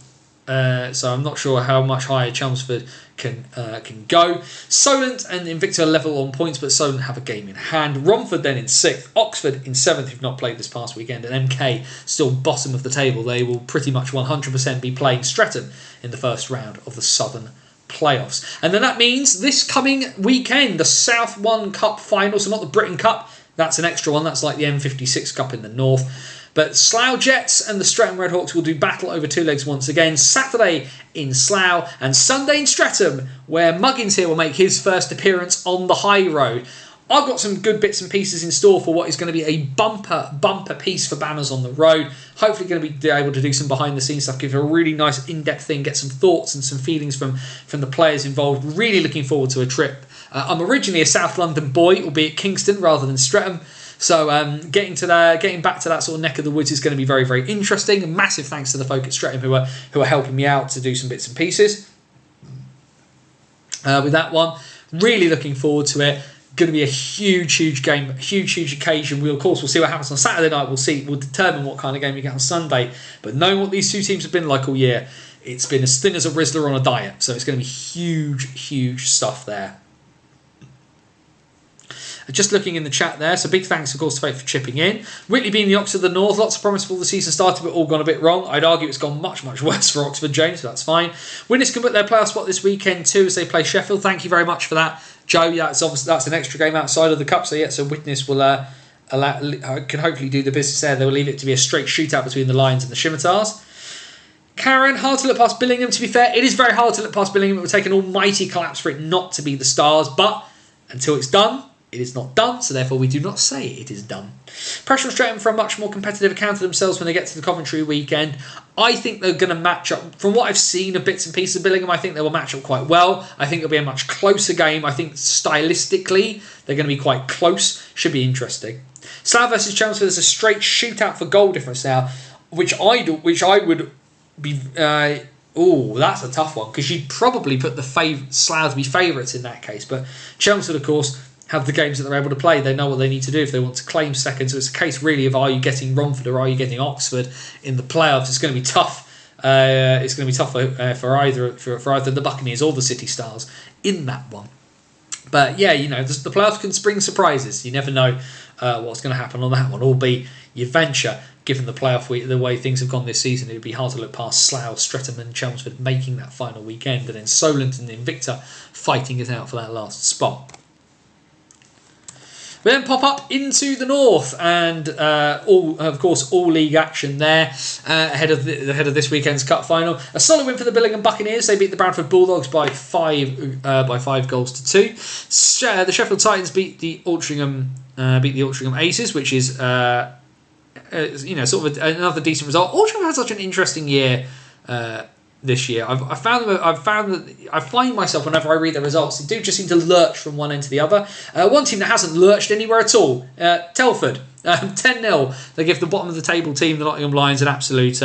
not sure how much higher Chelmsford can go. Solent and Invicta are level on points, but Solent have a game in hand. Romford then in 6th, Oxford in 7th, who've not played this past weekend, and MK still bottom of the table. They will pretty much 100% be playing Streatham in the first round of the Southern playoffs. And then that means this coming weekend, the South One Cup final, so not the Britain Cup, that's an extra one, that's like the M56 Cup in the north. But Slough Jets and the Streatham Redhawks will do battle over 2 legs once again. Saturday in Slough and Sunday in Streatham, where Muggins here will make his first appearance on the high road. I've got some good bits and pieces in store for what is going to be a bumper piece for Banners on the road. Hopefully going to be able to do some behind the scenes stuff, give it a really nice in-depth thing, get some thoughts and some feelings from the players involved. Really looking forward to a trip. I'm originally a South London boy, albeit Kingston rather than Streatham. So getting back to that sort of neck of the woods is going to be very, very interesting. And massive thanks to the folk at Streatham who are helping me out to do some bits and pieces with that one. Really looking forward to it. Going to be a huge game, huge occasion. We'll see what happens on Saturday night. We'll determine what kind of game we get on Sunday. But knowing what these two teams have been like all year, it's been as thin as a Rizzler on a diet. So it's going to be huge stuff there. Just looking in the chat there, so big thanks, of course, to Fate for chipping in. Whitley being the Oxford of the North, lots of promise before the season started, but all gone a bit wrong. I'd argue it's gone much worse for Oxford, James, so that's fine. Winners can put their playoff spot this weekend too as they play Sheffield. Thank you very much for that, Joe. Yeah, that's an extra game outside of the cup, so Witness will can hopefully do the business there. They'll leave it to be a straight shootout between the Lions and the Scimitars. Karen, hard to look past Billingham. To be fair, it is very hard to look past Billingham. It would take an almighty collapse for it not to be the Stars, but until it's done, it is not done, so therefore we do not say it is done. Pressure on Streatham for a much more competitive account of themselves when they get to the Coventry weekend. I think they're going to match up. From what I've seen of bits and pieces of Billingham, I think they will match up quite well. I think it'll be a much closer game. I think stylistically they're going to be quite close. Should be interesting. Slough versus Chelmsford is a straight shootout for goal difference now, which I would be... that's a tough one, because you'd probably put the Slough to be favourites in that case. But Chelmsford, of course, have the games that they're able to play. They know what they need to do if they want to claim second. So it's a case really of, are you getting Romford or are you getting Oxford in the playoffs? It's going to be tough. It's going to be tough for either the Buccaneers or the City Stars in that one. But yeah, the playoffs can spring surprises. You never know what's going to happen on that one. Albeit you venture, given the playoff week, the way things have gone this season, it would be hard to look past Slough, Streatham and Chelmsford making that final weekend, and then Solent and Invicta fighting it out for that last spot. We then pop up into the north, and all league action there ahead of this weekend's cup final. A solid win for the Billingham Buccaneers. They beat the Bradford Bulldogs by 5 goals to 2. The Sheffield Titans beat the Altrincham Aces, which is sort of another decent result. Altrincham had such an interesting year this year. I find myself, whenever I read the results, they do just seem to lurch from one end to the other. One team that hasn't lurched anywhere at all, Telford, 10-0. They give the bottom of the table team, the Nottingham Lions, an absolute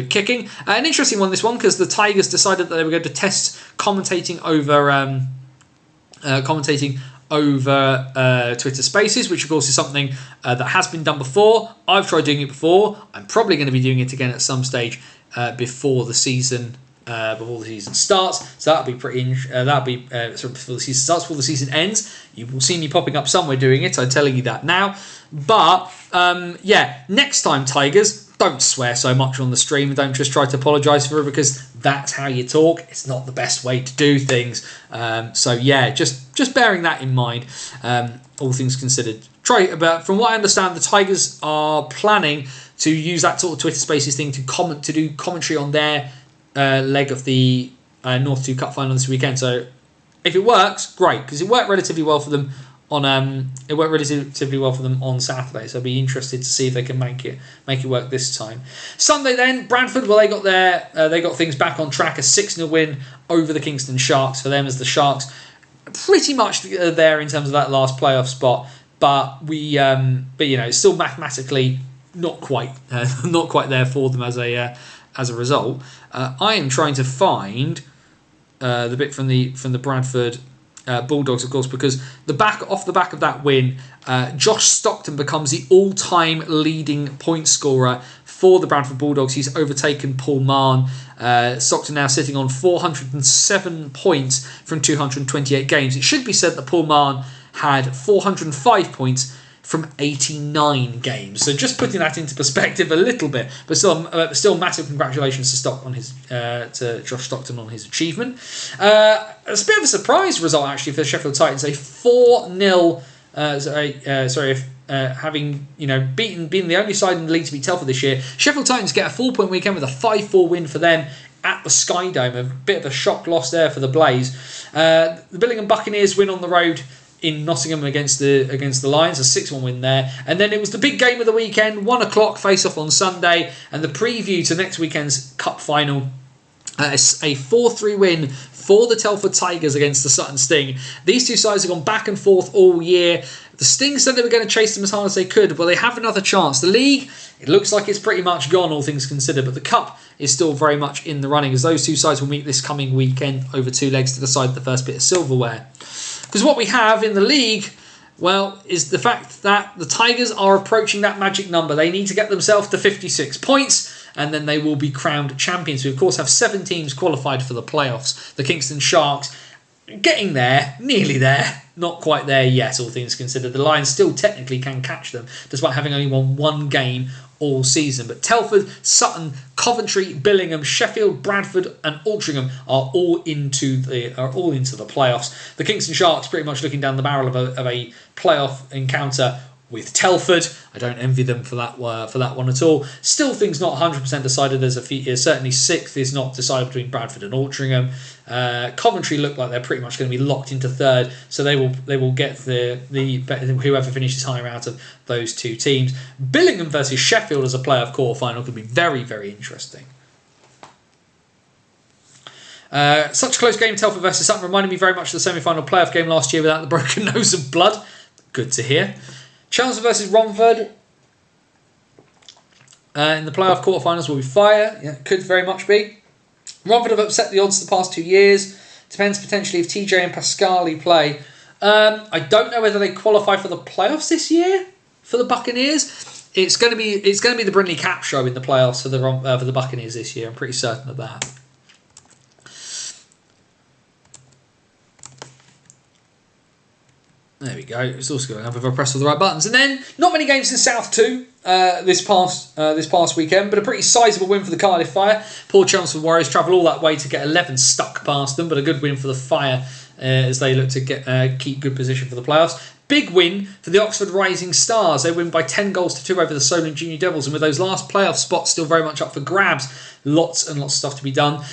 kicking. An interesting one, this one, because the Tigers decided that they were going to test commentating over Twitter Spaces, which of course is something that has been done before. I've tried doing it before. I'm probably going to be doing it again at some stage before the season starts. So that'll be before the season starts, before the season ends. You will see me popping up somewhere doing it. I'm telling you that now. But next time, Tigers, don't swear so much on the stream and don't just try to apologise for it, because that's how you talk. It's not the best way to do things. Just bearing that in mind, all things considered. But from what I understand, the Tigers are planning to use that sort of Twitter Spaces thing to do commentary on their leg of the North 2 Cup final this weekend. So if it works, great, because it worked relatively well for them on Saturday. So I'd be interested to see if they can make it work this time. Sunday then, Bradford, well, they got things back on track. A 6-0 win over the Kingston Sharks for them, as the Sharks pretty much there in terms of that last playoff spot. But it's still mathematically not quite there for them as a result. I am trying to find the bit from the Bradford Bulldogs, of course, because off the back of that win, Josh Stockton becomes the all-time leading point scorer for the Bradford Bulldogs. He's overtaken Paul Mahon. Stockton now sitting on 407 points from 228 games. It should be said that Paul Mahon had 405 points from 89 games. So just putting that into perspective a little bit, but still massive congratulations to Josh Stockton on his achievement. It's a bit of a surprise result actually for the Sheffield Titans. A 4-0. Having been the only side in the league to beat Telford this year, Sheffield Titans get a 4-point weekend with a 5-4 win for them at the Sky Dome. A bit of a shock loss there for the Blaze. The Billingham Buccaneers win on the road in Nottingham against the Lions, a 6-1 win there. And then it was the big game of the weekend, 1 o'clock face-off on Sunday, and the preview to next weekend's Cup final. A 4-3 win for the Telford Tigers against the Sutton Sting. These two sides have gone back and forth all year. The Sting said they were going to chase them as hard as they could. Well, they have another chance. The league, it looks like it's pretty much gone, all things considered, but the Cup is still very much in the running, as those two sides will meet this coming weekend over 2 legs to decide the first bit of silverware. Because what we have in the league, well, is the fact that the Tigers are approaching that magic number. They need to get themselves to 56 points, and then they will be crowned champions. We, of course, have 7 teams qualified for the playoffs. The Kingston Sharks getting there, nearly there, not quite there yet, all things considered. The Lions still technically can catch them, despite having only won 1 game all season. But Telford, Sutton, Coventry, Billingham, Sheffield, Bradford and Altrincham are all into the playoffs. The Kingston Sharks pretty much looking down the barrel of a playoff encounter with Telford. I don't envy them for that one at all. Still, things not 100% decided. There's certainly 6th is not decided between Bradford and Altrincham. Coventry look like they're pretty much going to be locked into 3rd, so they will get the whoever finishes higher out of those 2 teams. Billingham versus Sheffield as a playoff quarter-final could be very, very interesting. Such a close game, Telford versus Sutton, reminded me very much of the semi-final playoff game last year without the broken nose of blood. Good to hear. Chelmsford versus Romford in the playoff quarterfinals will be fire. Yeah, could very much be. Romford have upset the odds the past 2 years. Depends potentially if TJ and Pascali play. I don't know whether they qualify for the playoffs this year for the Buccaneers. It's going to be the Brindley Cap show in the playoffs for the Buccaneers this year. I'm pretty certain of that. There we go. It's also going to have a press all the right buttons. And then, not many games in South 2 this past weekend, but a pretty sizable win for the Cardiff Fire. Poor Chelmsford Warriors travel all that way to get 11 stuck past them, but a good win for the Fire as they look to keep good position for the playoffs. Big win for the Oxford Rising Stars. They win by 10 goals to 2 over the Solent Junior Devils, and with those last playoff spots still very much up for grabs, lots and lots of stuff to be done.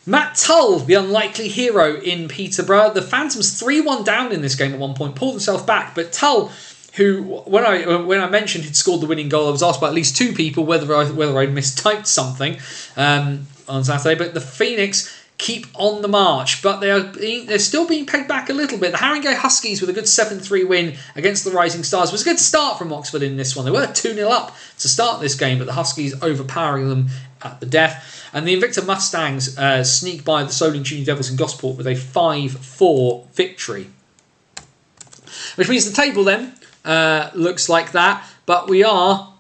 Matt Tull, the unlikely hero in Peterborough. The Phantoms 3-1 down in this game at one point, pulled themselves back. But Tull, who, when I mentioned he'd scored the winning goal, I was asked by at least 2 people whether I'd mistyped something on Saturday. But the Phoenix keep on the march, but they're still being pegged back a little bit. The Haringey Huskies with a good 7-3 win against the Rising Stars. It was a good start from Oxford in this one. They were 2-0 up to start this game, but the Huskies overpowering them at the death. And the Invicta Mustangs sneak by the Solent Junior Devils in Gosport with a 5-4 victory. Which means the table then looks like that, but we are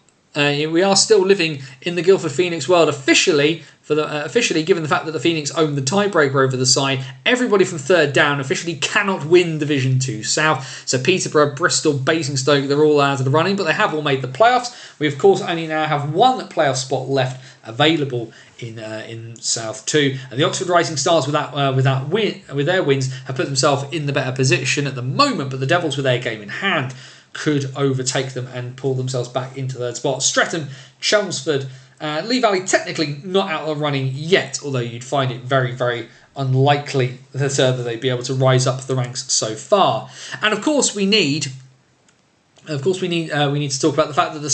still living in the Guildford Phoenix world officially. Officially, given the fact that the Phoenix own the tiebreaker over the side, everybody from 3rd down officially cannot win Division 2 South. So Peterborough, Bristol, Basingstoke, they're all out of the running, but they have all made the playoffs. We, of course, only now have 1 playoff spot left available in South 2. And the Oxford Rising Stars, with their wins, have put themselves in the better position at the moment, but the Devils, with their game in hand, could overtake them and pull themselves back into 3rd spot. Streatham, Chelmsford, Lee Valley technically not out of the running yet, although you'd find it very, very unlikely that they'd be able to rise up the ranks so far. And of course we need to talk about the fact that the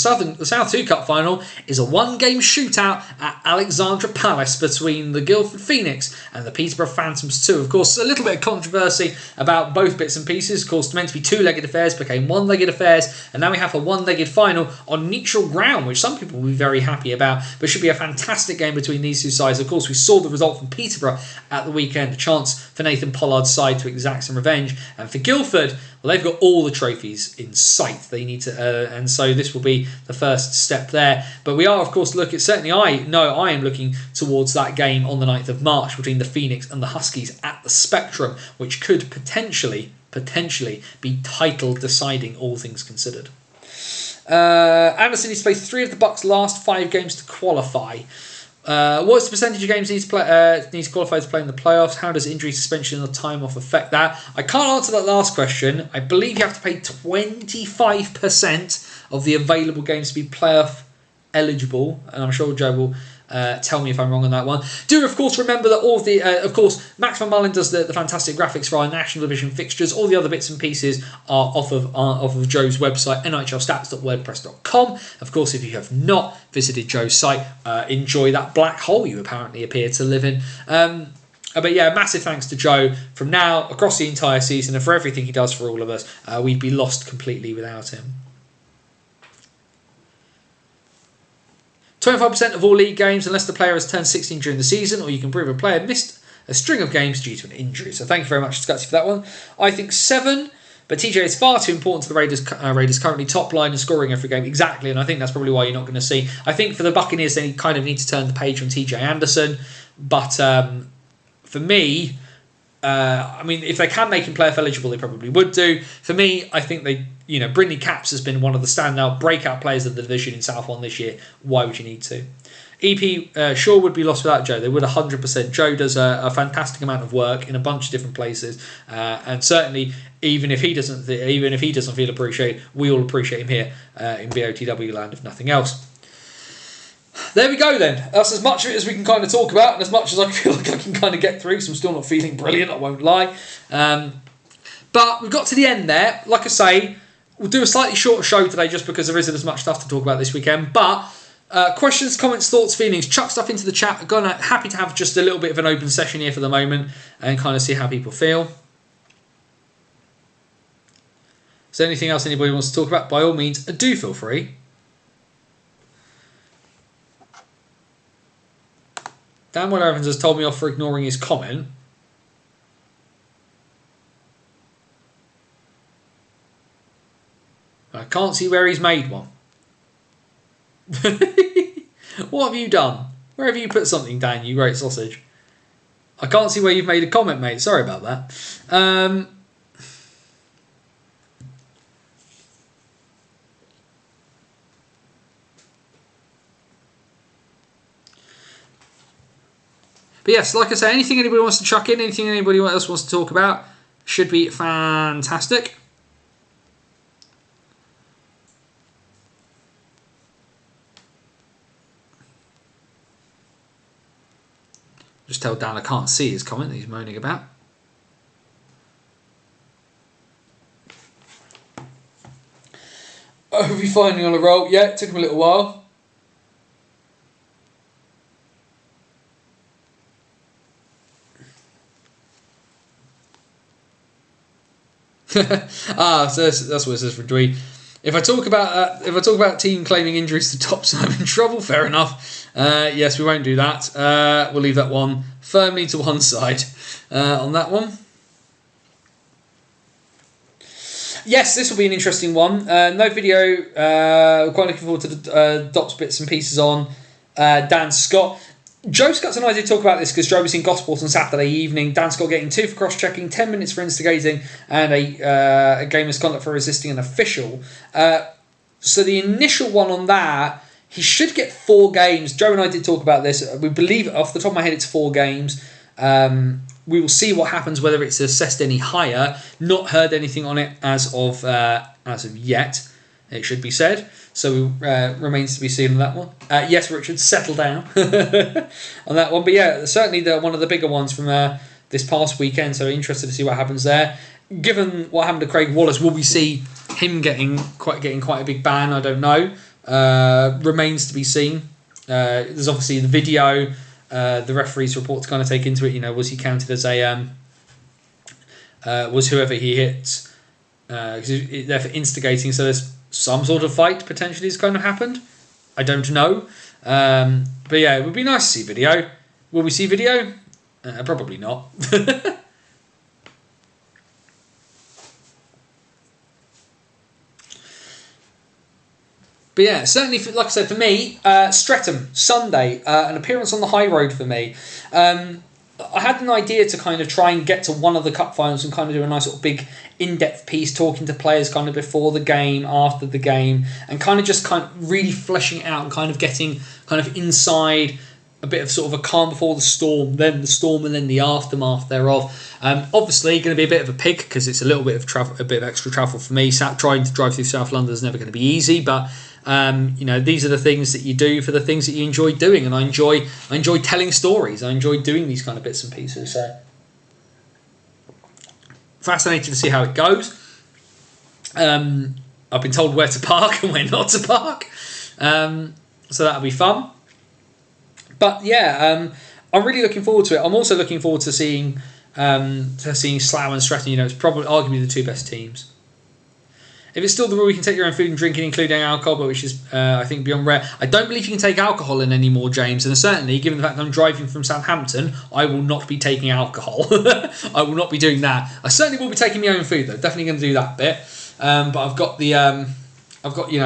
South 2 Cup final is a 1-game shootout at Alexandra Palace between the Guildford Phoenix and the Peterborough Phantoms 2. Of course, a little bit of controversy about both bits and pieces. Of course, meant to be 2-legged affairs became 1-legged affairs, and now we have a 1-legged final on neutral ground, which some people will be very happy about, but should be a fantastic game between these two sides. Of course, we saw the result from Peterborough at the weekend, a chance for Nathan Pollard's side to exact some revenge, and for Guildford, well, they've got all the trophies in sight. site. They need to, and so this will be the first step there. But we are, of course, certainly I know I am looking towards that game on the 9th of March between the Phoenix and the Huskies at the Spectrum, which could potentially be title deciding, all things considered. Anderson needs to play 3 of the Bucks' last 5 games to qualify. What's the percentage of games need to qualify to play in the playoffs? How does injury, suspension, or time off affect that? I can't answer that last question. I believe you have to play 25% of the available games to be playoff eligible, and I'm sure Joe will tell me if I'm wrong on that one. Do, of course, remember that all of the, Max Van Mullen does the fantastic graphics for our National Division fixtures. All the other bits and pieces are off of Joe's website, nhlstats.wordpress.com. Of course, if you have not visited Joe's site, enjoy that black hole you apparently appear to live in. But yeah, massive thanks to Joe from now across the entire season and for everything he does for all of us. We'd be lost completely without him. 25% of all league games unless the player has turned 16 during the season, or you can prove a player missed a string of games due to an injury. So thank you very much, Scutsy, for that one. I think 7, but TJ is far too important to the Raiders. Raiders currently top line and scoring every game. Exactly, and I think that's probably why you're not going to see. I think for the Buccaneers, they kind of need to turn the page on TJ Anderson. But for me, if they can make him playoff eligible, they probably would do. For me, I think Brindley Capps has been one of the standout breakout players of the division in South 1 this year. Why would you need to? EP sure would be lost without Joe. They would 100%. Joe does a fantastic amount of work in a bunch of different places, and certainly even if he doesn't feel appreciated, we all appreciate him here in BOTW land, if nothing else. There we go then. That's as much of it as we can kind of talk about, and as much as I feel like I can kind of get through, so I'm still not feeling brilliant, I won't lie. But we've got to the end there. Like I say, we'll do a slightly shorter show today just because there isn't as much stuff to talk about this weekend. But questions, comments, thoughts, feelings, chuck stuff into the chat. Happy to have just a little bit of an open session here for the moment and kind of see how people feel. Is there anything else anybody wants to talk about? By all means, do feel free. Daniel Evans has told me off for ignoring his comment. I can't see where he's made one. What have you done? Where have you put something, Dan, you great sausage? I can't see where you've made a comment, mate. Sorry about that. But yes, like I say, anything anybody wants to chuck in, anything anybody else wants to talk about, should be fantastic. Just tell Dan I can't see his comment that he's moaning about. I hope you're finally on a roll. Yeah, it took him a little while. So that's what it says for Dwee. If I talk about team claiming injuries to tops, I'm in trouble. Fair enough. Yes, we won't do that. We'll leave that one firmly to one side on that one. Yes, this will be an interesting one. No video. Quite looking forward to the Dops bits and pieces on Dan Scott. Joe Scott and I did talk about this because Joe was in Gosport on Saturday evening. Dan Scott getting 2 for cross-checking, 10 minutes for instigating, and a game misconduct for resisting an official. So the initial one on that, he should get 4 games. Joe and I did talk about this. We believe, off the top of my head, it's 4 games. We will see what happens, whether it's assessed any higher. Not heard anything on it as of yet, it should be said. So remains to be seen on that one. Yes, Richard, settle down on that one. But yeah, certainly one of the bigger ones from this past weekend. So interested to see what happens there. Given what happened to Craig Wallace, will we see him getting quite a big ban? I don't know. Remains to be seen. There's obviously the video. The referee's report to kind of take into it. Was he counted as was whoever he hit? Because they're for instigating. So there's some sort of fight potentially has kind of happened. I don't know. But yeah, it would be nice to see video. Will we see video? Probably not. But yeah, certainly, like I said, for me, Streatham, Sunday, an appearance on the high road for me. I had an idea to kind of try and get to one of the cup finals and kind of do a nice sort of big in-depth piece, talking to players kind of before the game, after the game, and kind of just kind of really fleshing it out and kind of getting kind of inside a bit of sort of a calm before the storm, then the storm, and then the aftermath thereof. Obviously, going to be a bit of a pig because it's a little bit of travel, a bit of extra travel for me. Trying to drive through South London is never going to be easy, but these are the things that you do for the things that you enjoy doing, and I enjoy telling stories. I enjoy doing these kind of bits and pieces. So fascinated to see how it goes. I've been told where to park and where not to park, so that'll be fun. But yeah, I'm really looking forward to it. I'm also looking forward to seeing Slough and Streatham. It's probably arguably the two best teams. If it's still the rule you can take your own food and drink in, including alcohol, but which is, I think, beyond rare. I don't believe you can take alcohol in anymore, James. And certainly, given the fact that I'm driving from Southampton, I will not be taking alcohol. I will not be doing that. I certainly will be taking my own food, though. Definitely going to do that bit. But I've got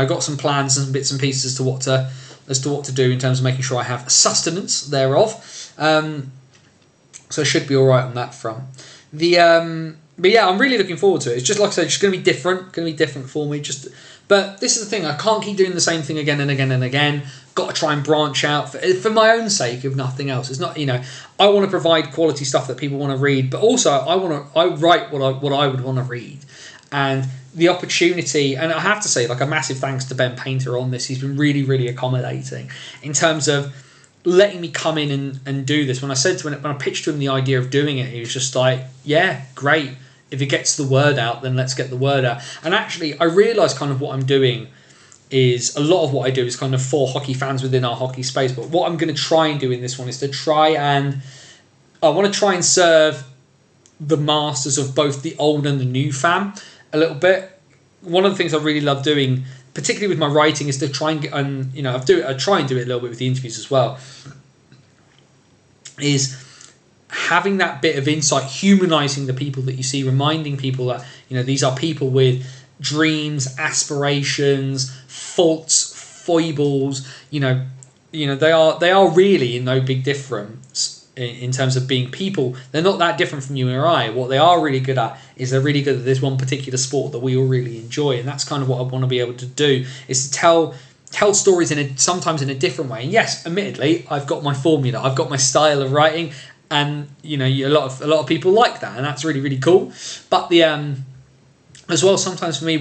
got some plans and bits and pieces as to what to do in terms of making sure I have sustenance thereof. So I should be all right on that front. But yeah, I'm really looking forward to it. It's just like I said, it's going to be different for me. But this is the thing, I can't keep doing the same thing again and again and again. Got to try and branch out for my own sake, if nothing else. It's not, I want to provide quality stuff that people want to read, but also I write what I would want to read. And the opportunity, and I have to say, like, a massive thanks to Ben Painter on this. He's been really, really accommodating in terms of letting me come in and do this. When I pitched to him the idea of doing it, he was just like, yeah, great. If it gets the word out, then let's get the word out. And actually, I realised kind of what I'm doing is, a lot of what I do is kind of for hockey fans within our hockey space. But what I'm going to try and do in this one is I want to try and serve the masters of both the old and the new fan a little bit. One of the things I really love doing, particularly with my writing, is to try and get, I try and do it a little bit with the interviews as well, is having that bit of insight, humanising the people that you see, reminding people that these are people with dreams, aspirations, faults, foibles. They are really in no big difference in terms of being people. They're not that different from you or I. What they are really good at is they're really good at this one particular sport that we all really enjoy, and that's kind of what I want to be able to do, is to tell stories sometimes in a different way. And yes, admittedly, I've got my formula, I've got my style of writing, and a lot of people like that, and that's really, really cool. But as well, sometimes for me,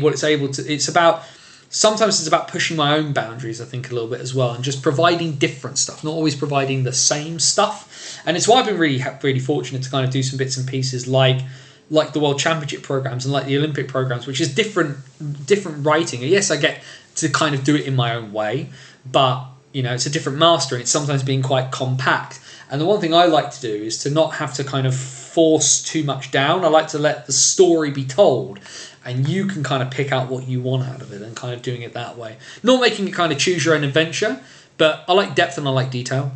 sometimes it's about pushing my own boundaries, I think, a little bit as well, and just providing different stuff, not always providing the same stuff. And it's why I've been really, really fortunate to kind of do some bits and pieces like the World Championship programs and like the Olympic programs, which is different writing. And yes, I get to kind of do it in my own way, but it's a different master, and it's sometimes being quite compact. And the one thing I like to do is to not have to kind of force too much down. I like to let the story be told, and you can kind of pick out what you want out of it and kind of doing it that way. Not making it kind of choose your own adventure, but I like depth and I like detail,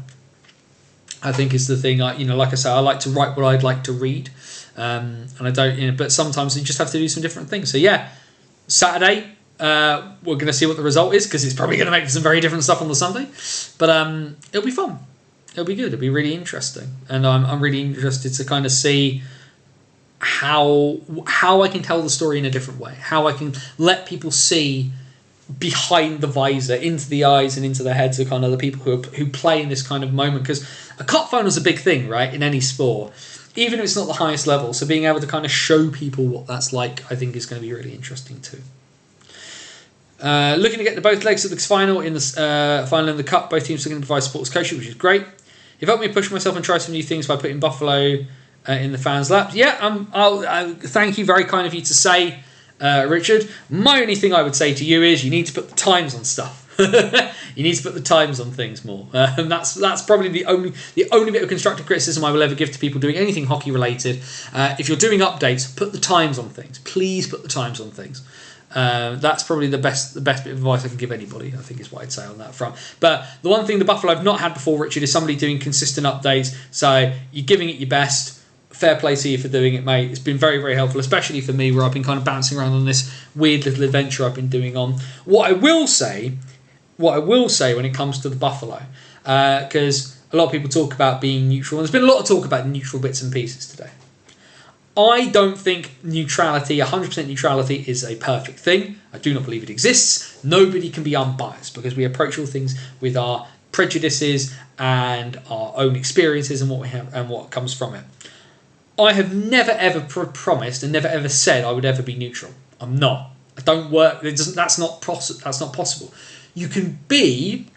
I think, is the thing. Like I say, I like to write what I'd like to read, and I don't. But sometimes you just have to do some different things. So yeah, Saturday, we're going to see what the result is, because it's probably going to make some very different stuff on the Sunday. But it'll be fun. It'll be good. It'll be really interesting, and I'm really interested to kind of see how I can tell the story in a different way. How I can let people see behind the visor, into the eyes and into the heads of kind of the people who play in this kind of moment. Because a cup final is a big thing, right, in any sport, even if it's not the highest level. So being able to kind of show people what that's like, I think, is going to be really interesting too. Looking to get to both legs of the final in the final in the cup. Both teams are going to provide sports coaching, which is great. You've helped me push myself and try some new things by putting Buffalo in the fans' laps. Yeah, I'll thank you. Very kind of you to say, Richard. My only thing I would say to you is you need to put the times on stuff. You need to put the times on things more. And that's probably the only bit of constructive criticism I will ever give to people doing anything hockey related. If you're doing updates, put the times on things. Please put the times on things. That's probably the best bit of advice I can give anybody, I think, is what I'd say on that front. But the one thing the Buffalo I've not had before, Richard, is somebody doing consistent updates. So you're giving it your best. Fair play to you for doing it, mate. It's been very, very helpful, especially for me, where I've been kind of bouncing around on this weird little adventure I've been doing on. What I will say what I will say when it comes to the Buffalo, because a lot of people talk about being neutral, and there's been a lot of talk about neutral bits and pieces today. I don't think neutrality, 100% neutrality, is a perfect thing. I do not believe it exists. Nobody can be unbiased because we approach all things with our prejudices and our own experiences and what we have and what comes from it. I have never ever promised and never ever said I would ever be neutral. I'm not. I don't work. That's not possible. You can be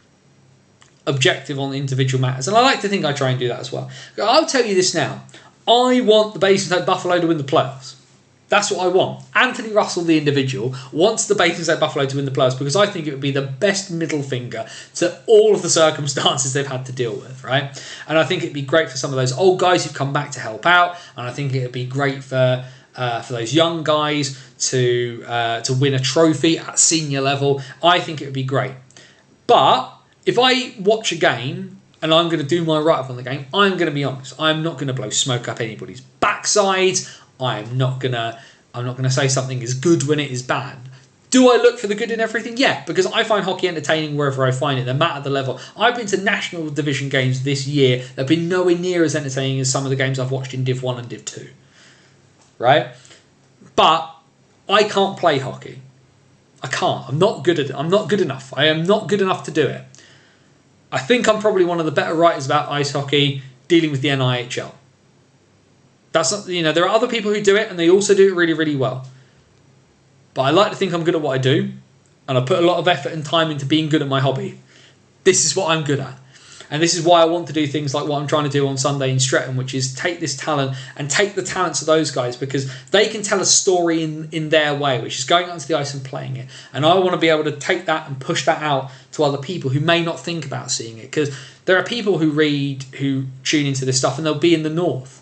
objective on individual matters, and I like to think I try and do that as well. I'll tell you this now. I want the Basingstoke Buffalo to win the playoffs. That's what I want. Anthony Russell, the individual, wants the Basingstoke Buffalo to win the playoffs because I think it would be the best middle finger to all of the circumstances they've had to deal with, right? And I think it'd be great for some of those old guys who've come back to help out, and I think it'd be great for those young guys to win a trophy at senior level. I think it would be great. But if I watch a game and I'm going to do my write-up on the game, I'm going to be honest. I'm not going to blow smoke up anybody's backsides. I'm not going to say something is good when it is bad. Do I look for the good in everything? Yeah, because I find hockey entertaining wherever I find it, no matter the level. I've been to national division games this year that have been nowhere near as entertaining as some of the games I've watched in Div 1 and Div 2. Right? But I can't play hockey. I can't. I'm not good at it. I'm not good enough. I am not good enough to do it. I think I'm probably one of the better writers about ice hockey dealing with the NIHL. That's not, there are other people who do it and they also do it really, really well. But I like to think I'm good at what I do, and I put a lot of effort and time into being good at my hobby. This is what I'm good at. And this is why I want to do things like what I'm trying to do on Sunday in Streatham, which is take this talent and take the talents of those guys, because they can tell a story in their way, which is going onto the ice and playing it. And I want to be able to take that and push that out to other people who may not think about seeing it, because there are people who tune into this stuff and they'll be in the north.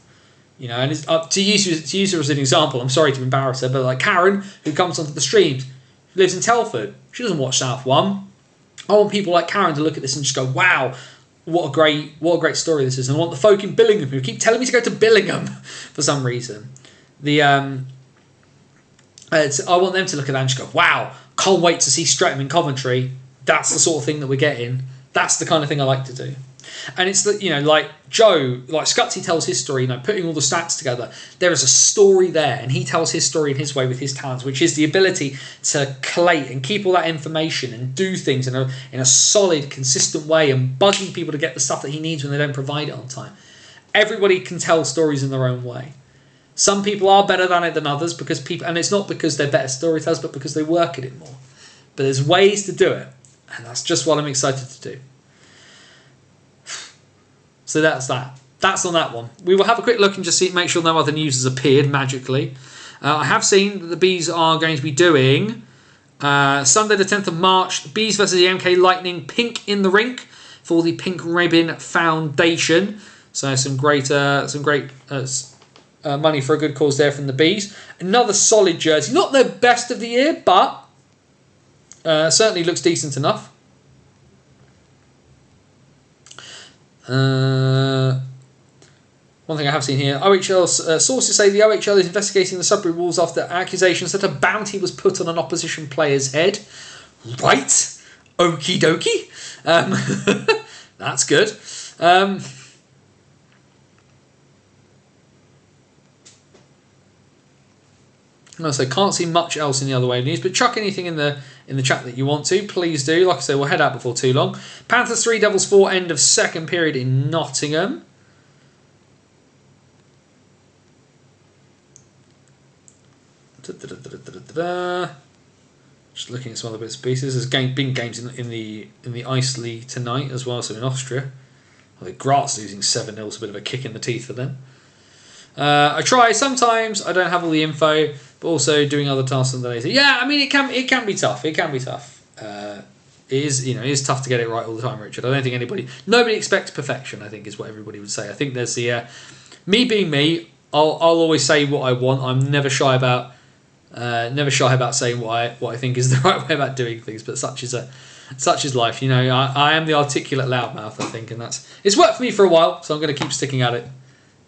And it's up to use her as an example. I'm sorry to embarrass her, but like Karen, who comes onto the streams, who lives in Telford, she doesn't watch South One. I want people like Karen to look at this and just go, "Wow, what a great story this is." And I want the folk in Billingham who keep telling me to go to Billingham for some reason. I want them to look at that and just go, "Wow, can't wait to see Streatham in Coventry." That's the sort of thing that we're getting. That's the kind of thing I like to do. And it's that, like Joe, like Scutsy tells his story, putting all the stats together. There is a story there, and he tells his story in his way with his talents, which is the ability to collate and keep all that information and do things in a solid, consistent way, and bugging people to get the stuff that he needs when they don't provide it on time. Everybody can tell stories in their own way. Some people are better at it than others and it's not because they're better storytellers, but because they work at it more. But there's ways to do it, and that's just what I'm excited to do. So that's that. That's on that one. We will have a quick look and just make sure no other news has appeared magically. I have seen that the Bees are going to be doing Sunday the 10th of March, Bees versus the MK Lightning, Pink in the Rink for the Pink Ribbon Foundation. So some great money for a good cause there from the Bees. Another solid jersey. Not the best of the year, but certainly looks decent enough. One thing I have seen here, OHL sources say the OHL is investigating the Sudbury Wolves after accusations that a bounty was put on an opposition player's head. Right, okie dokie. That's good. So can't see much else in the other way of news, but chuck anything in the chat that you want to, please do. Like I say, we'll head out before too long. Panthers 3, Devils 4, end of second period in Nottingham. Just looking at some other bits and pieces. There's been games in the Ice League tonight as well, so in Austria. I think Graz losing 7-0 is a bit of a kick in the teeth for them. I try sometimes. I don't have all the info, but also doing other tasks on the day. So yeah, I mean it can be tough. It can be tough. It is tough to get it right all the time, Richard. I don't think nobody expects perfection, I think is what everybody would say. I think there's the me being me. I'll always say what I want. I'm never shy about saying what I think is the right way about doing things. But such is life. I am the articulate loudmouth, I think, and it's worked for me for a while. So I'm going to keep sticking at it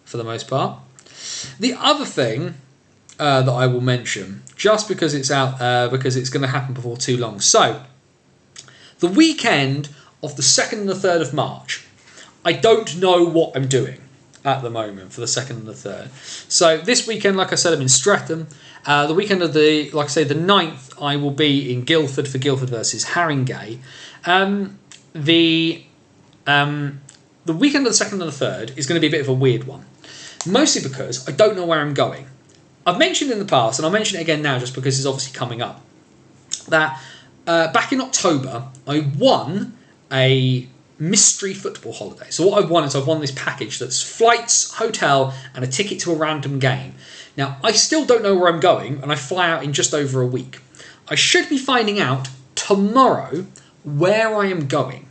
for the most part. The other thing that I will mention, just because it's out, because it's going to happen before too long. So, The weekend of the 2nd and the 3rd of March. I don't know what I'm doing at the moment for the 2nd and the 3rd. So this weekend, like I said, I'm in Streatham. The weekend of the 9th, I will be in Guildford for Guildford versus Haringey. The weekend of the 2nd and the 3rd is going to be a bit of a weird one. Mostly because I don't know where I'm going. I've mentioned in the past, and I'll mention it again now just because it's obviously coming up, that back in October, I won a mystery football holiday. So what I've won is I've won this package that's flights, hotel, and a ticket to a random game. Now, I still don't know where I'm going, and I fly out in just over a week. I should be finding out tomorrow where I am going.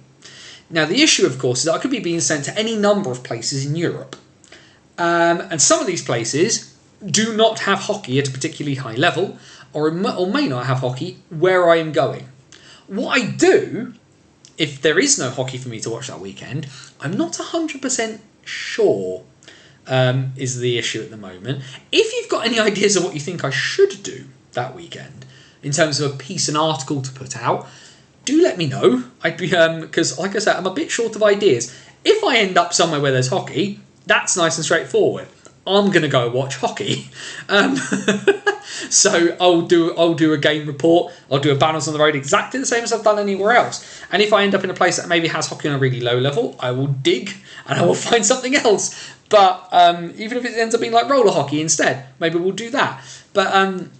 Now, the issue, of course, is that I could be being sent to any number of places in Europe. And some of these places do not have hockey at a particularly high level, or may not have hockey where I am going. What I do, if there is no hockey for me to watch that weekend, I'm not 100% sure is the issue at the moment. If you've got any ideas of what you think I should do that weekend, in terms of a piece, an article to put out, do let me know. I'd be because, like I said, I'm a bit short of ideas. If I end up somewhere where there's hockey, that's nice and straightforward. I'm going to go watch hockey. So I'll do a game report. I'll do a banners on the road exactly the same as I've done anywhere else. And if I end up in a place that maybe has hockey on a really low level, I will dig and I will find something else. But even if it ends up being like roller hockey instead, maybe we'll do that. But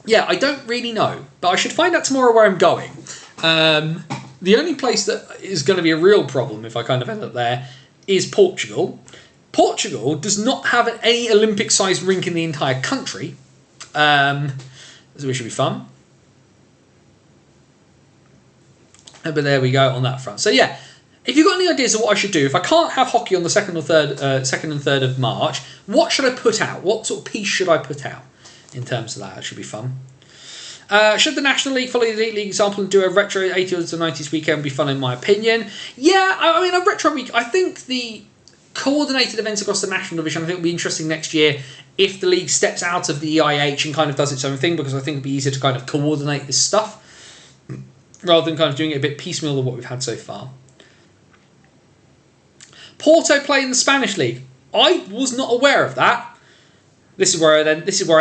yeah, I don't really know. But I should find out tomorrow where I'm going. The only place that is going to be a real problem if I kind of end up there is Portugal. Portugal does not have any Olympic-sized rink in the entire country, so it should be fun. But there we go on that front. So yeah, if you've got any ideas of what I should do, if I can't have hockey on the 2nd and 3rd of March, what should I put out? What sort of piece should I put out in terms of that? It should be fun. Should the National League follow the Elite League example and do a retro 80s or 90s weekend? Be fun in my opinion. Yeah, I mean a retro week. I think the coordinated events across the National Division I think will be interesting next year if the league steps out of the EIH and kind of does its own thing, because I think it'll be easier to kind of coordinate this stuff rather than kind of doing it a bit piecemeal of what we've had so far. Porto play in the Spanish league. I was not aware of that. This is where I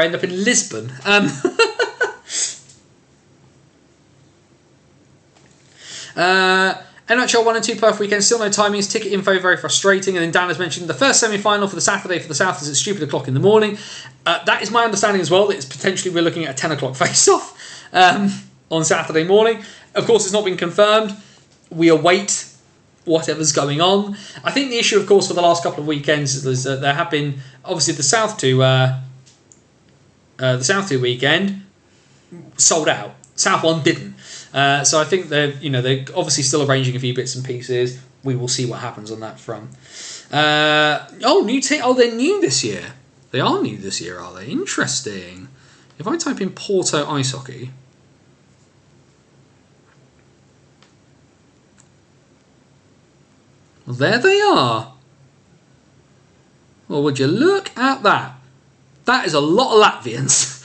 end up in Lisbon. NHL 1 and 2 Perth weekend, still no timings, ticket info very frustrating. And then Dan has mentioned the first semi-final for the Saturday for the South is at stupid o'clock in the morning. That is my understanding as well, that it's potentially we're looking at a 10 o'clock face-off on Saturday morning. Of course, it's not been confirmed. We await whatever's going on. I think the issue, of course, for the last couple of weekends is that there have been, obviously, the South 2 weekend sold out. South 1 didn't. So I think they're obviously still arranging a few bits and pieces. We will see what happens on that front. New team. Oh, they're new this year. They are new this year, are they? Interesting. If I type in Porto Ice Hockey, well, there they are. Well, would you look at that? That is a lot of Latvians.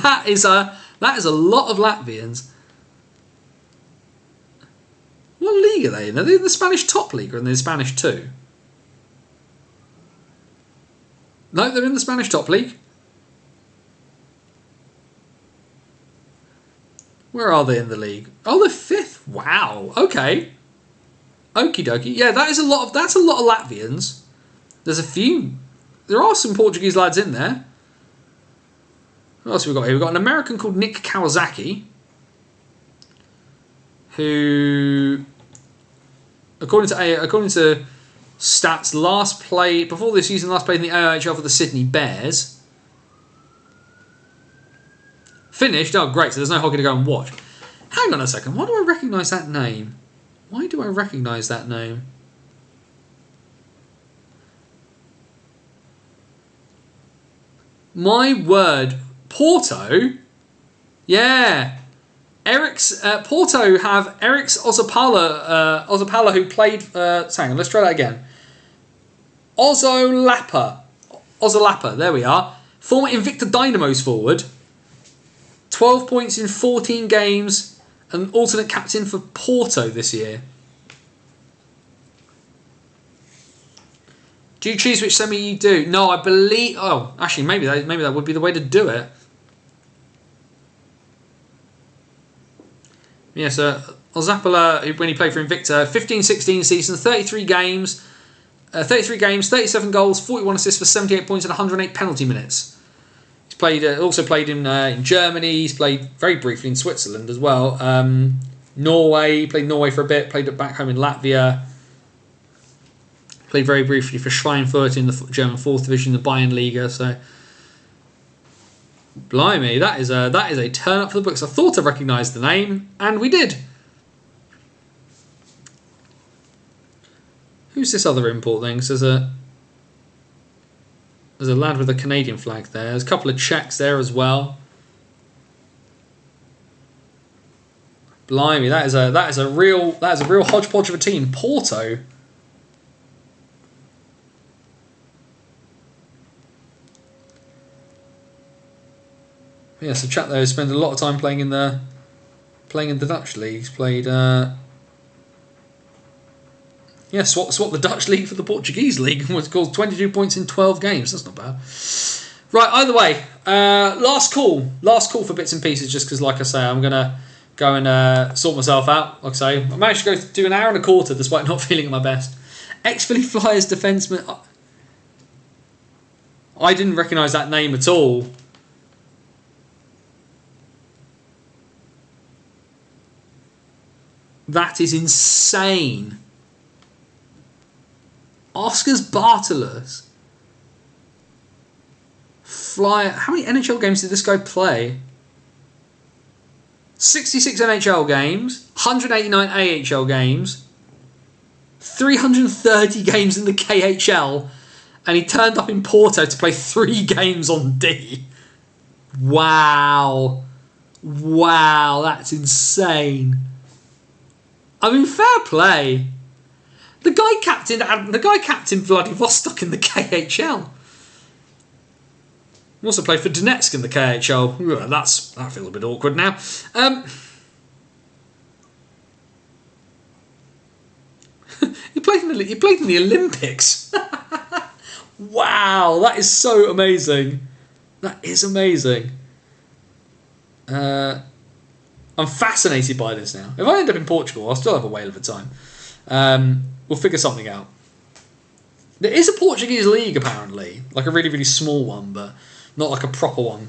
That is a lot of Latvians. What league are they in? Are they in the Spanish top league or in the Spanish 2? No, they're in the Spanish top league. Where are they in the league? Oh, they're 5th. Wow. Okay. Okie dokie. Yeah, that's a lot of Latvians. There's a few. There are some Portuguese lads in there. What else have we got here? We've got an American called Nick Kawasaki, who, according to stats, before this season, last played in the AIHL for the Sydney Bears. Finished. Oh, great! So there's no hockey to go and watch. Hang on a second. Why do I recognise that name? Why do I recognise that name? My word. Porto? Yeah. Porto have Eriks Ozopala who played... hang on, let's try that again. Ozolapa, there we are. Former Invicta Dynamos forward. 12 points in 14 games an alternate captain for Porto this year. Do you choose which semi you do? No, I believe... Oh, actually, maybe that would be the way to do it. Yeah, so Ozapala, when he played for Invicta, 15-16 season, 33 games, 37 goals, 41 assists for 78 points and 108 penalty minutes. He's played, also played in Germany. He's played very briefly in Switzerland as well. Norway, he played Norway for a bit, played back home in Latvia. Played very briefly for Schweinfurt in the German 4th Division, the Bayernliga. So, blimey, that is a turn up for the books. I thought I recognised the name, and we did. Who's this other import thing? So there's a lad with a Canadian flag there. There's a couple of Czechs there as well. Blimey, that is a real hodgepodge of a team. Porto. Yeah, so chap there spent a lot of time playing in the Dutch leagues. Played swap the Dutch league for the Portuguese league and was called 22 points in 12 games. That's not bad. Right, either way, last call for bits and pieces. Just because, like I say, I'm gonna go and sort myself out. Like I say, I managed to go do an hour and a quarter despite not feeling at my best. Ex-Philly Flyers defenseman. I didn't recognise that name at all. That is insane. Oscars Bartolos. Flyer. How many NHL games did this guy play? 66 NHL games, 189 AHL games, 330 games in the KHL, and he turned up in Porto to play 3 games on D. Wow. Wow, that's insane. I mean, fair play. The guy captained Vladivostok in the KHL. Also played for Donetsk in the KHL. Ooh, that feels a bit awkward now. He played in the Olympics. Wow, that is so amazing. That is amazing. I'm fascinated by this now. If I end up in Portugal, I'll still have a whale of a time. We'll figure something out. There is a Portuguese league, apparently. Like a really, really small one, but not like a proper one.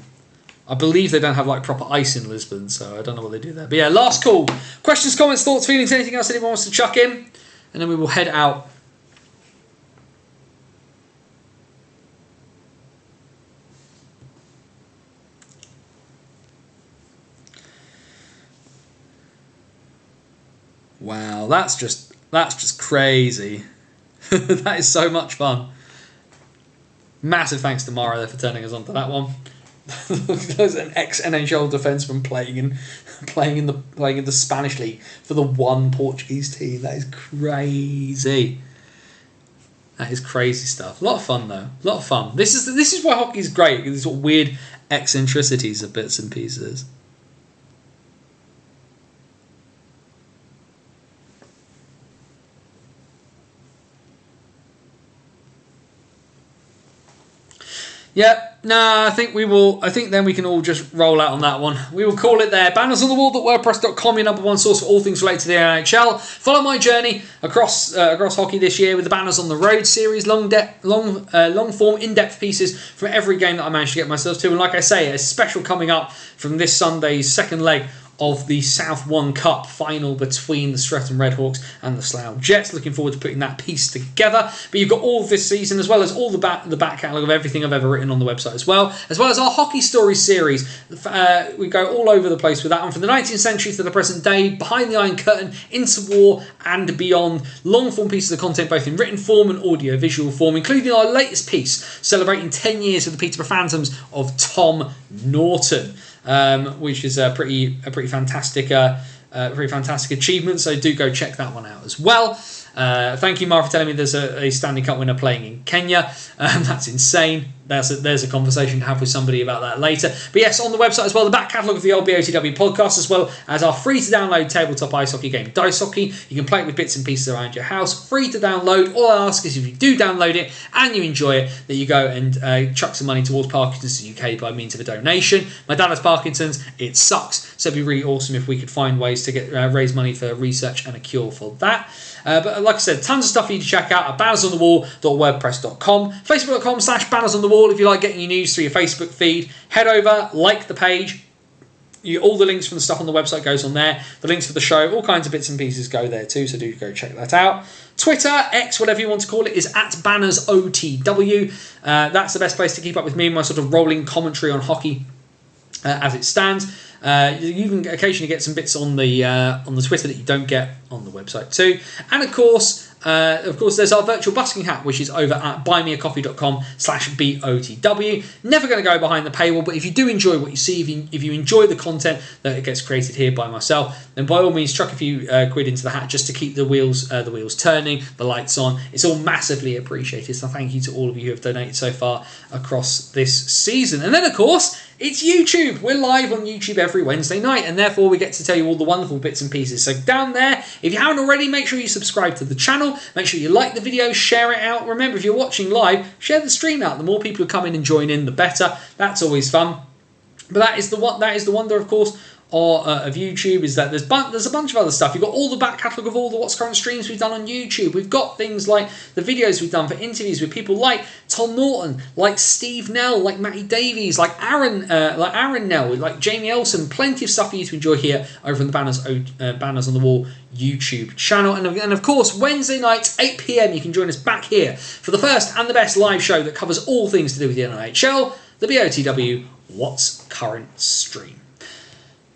I believe they don't have like proper ice in Lisbon, so I don't know what they do there. But yeah, last call. Questions, comments, thoughts, feelings, anything else anyone wants to chuck in? And then we will head out. Wow, that's just crazy. That is so much fun. Massive thanks to Mara there for turning us on to that one. There's an ex-NHL defenseman playing in the Spanish league for the one Portuguese team. That is crazy. That is crazy stuff. A lot of fun though. A lot of fun. This is why hockey is great. These sort of weird eccentricities of bits and pieces. Yeah, no, I think then we can all just roll out on that one. We will call it there. Bannersonthewall.wordpress.com, your number one source for all things related to the NHL. Follow my journey across hockey this year with the Banners on the Road series, long form, in-depth pieces from every game that I managed to get myself to. And like I say, a special coming up from this Sunday's second leg of the South One Cup final between the Streatham Redhawks and the Slough Jets. Looking forward to putting that piece together. But you've got all of this season, as well as all the back catalogue of everything I've ever written on the website as well as our Hockey Stories series. We go all over the place with that one, from the 19th century to the present day, behind the Iron Curtain, into war and beyond. Long form pieces of content both in written form and audio visual form, including our latest piece celebrating 10 years of the Peterborough Phantoms of Tom Norton. Which is a pretty fantastic achievement. So do go check that one out as well. Thank you, Mark, for telling me there's a Stanley Cup winner playing in Kenya. That's insane. there's a conversation to have with somebody about that later. But yes, on the website as well, the back catalogue of the old BOTW podcast, as well as our free-to-download tabletop ice hockey game, Dice Hockey. You can play it with bits and pieces around your house. Free to download. All I ask is if you do download it and you enjoy it, that you go and chuck some money towards Parkinson's UK by means of a donation. My dad has Parkinson's. It sucks. So it'd be really awesome if we could find ways to get raise money for research and a cure for that. But like I said, tons of stuff for you to check out at bannersonthewall.wordpress.com, facebook.com/bannersonthewall if you like getting your news through your Facebook feed. Head over, like the page. All the links from the stuff on the website goes on there. The links for the show, all kinds of bits and pieces go there too, so do go check that out. Twitter, X, whatever you want to call it, is at BannersOTW. That's the best place to keep up with me and my sort of rolling commentary on hockey as it stands. You can occasionally get some bits on the Twitter that you don't get on the website too. And of course, there's our virtual busking hat, which is over at buymeacoffee.com/BOTW. Never going to go behind the paywall, but if you do enjoy what you see, if you enjoy the content that gets created here by myself, then by all means chuck a few quid into the hat just to keep the wheels turning, the lights on. It's all massively appreciated. So thank you to all of you who have donated so far across this season. And then of course, it's YouTube. We're live on YouTube every Wednesday night, and therefore we get to tell you all the wonderful bits and pieces. So down there, if you haven't already, make sure you subscribe to the channel. Make sure you like the video, share it out. Remember, if you're watching live, share the stream out. The more people who come in and join in, the better. That's always fun. But that is the wonder, of course, of YouTube, is that there's a bunch of other stuff. You've got all the back catalogue of all the What's Current streams we've done on YouTube. We've got things like the videos we've done for interviews with people like Tom Norton, like Steve Nell, like Matty Davies, like Aaron Nell, like Jamie Elson. Plenty of stuff for you to enjoy here over on the Banners on the Wall YouTube channel. And of course, Wednesday nights, 8 p.m, you can join us back here for the first and the best live show that covers all things to do with the NHL, the BOTW What's Current stream.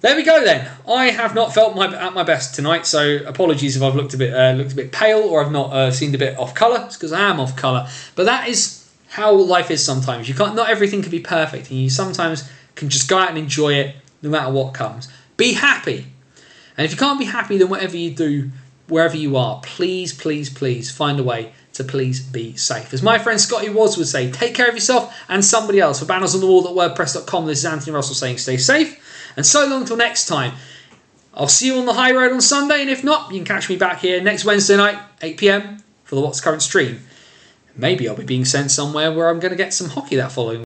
There we go then. I have not felt at my best tonight, so apologies if I've looked a bit pale or I've not seemed a bit off colour. It's because I am off colour. But that is how life is sometimes. Not everything can be perfect, and you sometimes can just go out and enjoy it no matter what comes. Be happy. And if you can't be happy, then whatever you do, wherever you are, please, please, please find a way to please be safe. As my friend Scotty Watts would say, take care of yourself and somebody else. For bannersonthewall.wordpress.com, this is Anthony Russell saying stay safe. And so long till next time. I'll see you on the high road on Sunday, and if not, you can catch me back here next Wednesday night, 8 p.m, for the What's Current stream. Maybe I'll be being sent somewhere where I'm going to get some hockey that following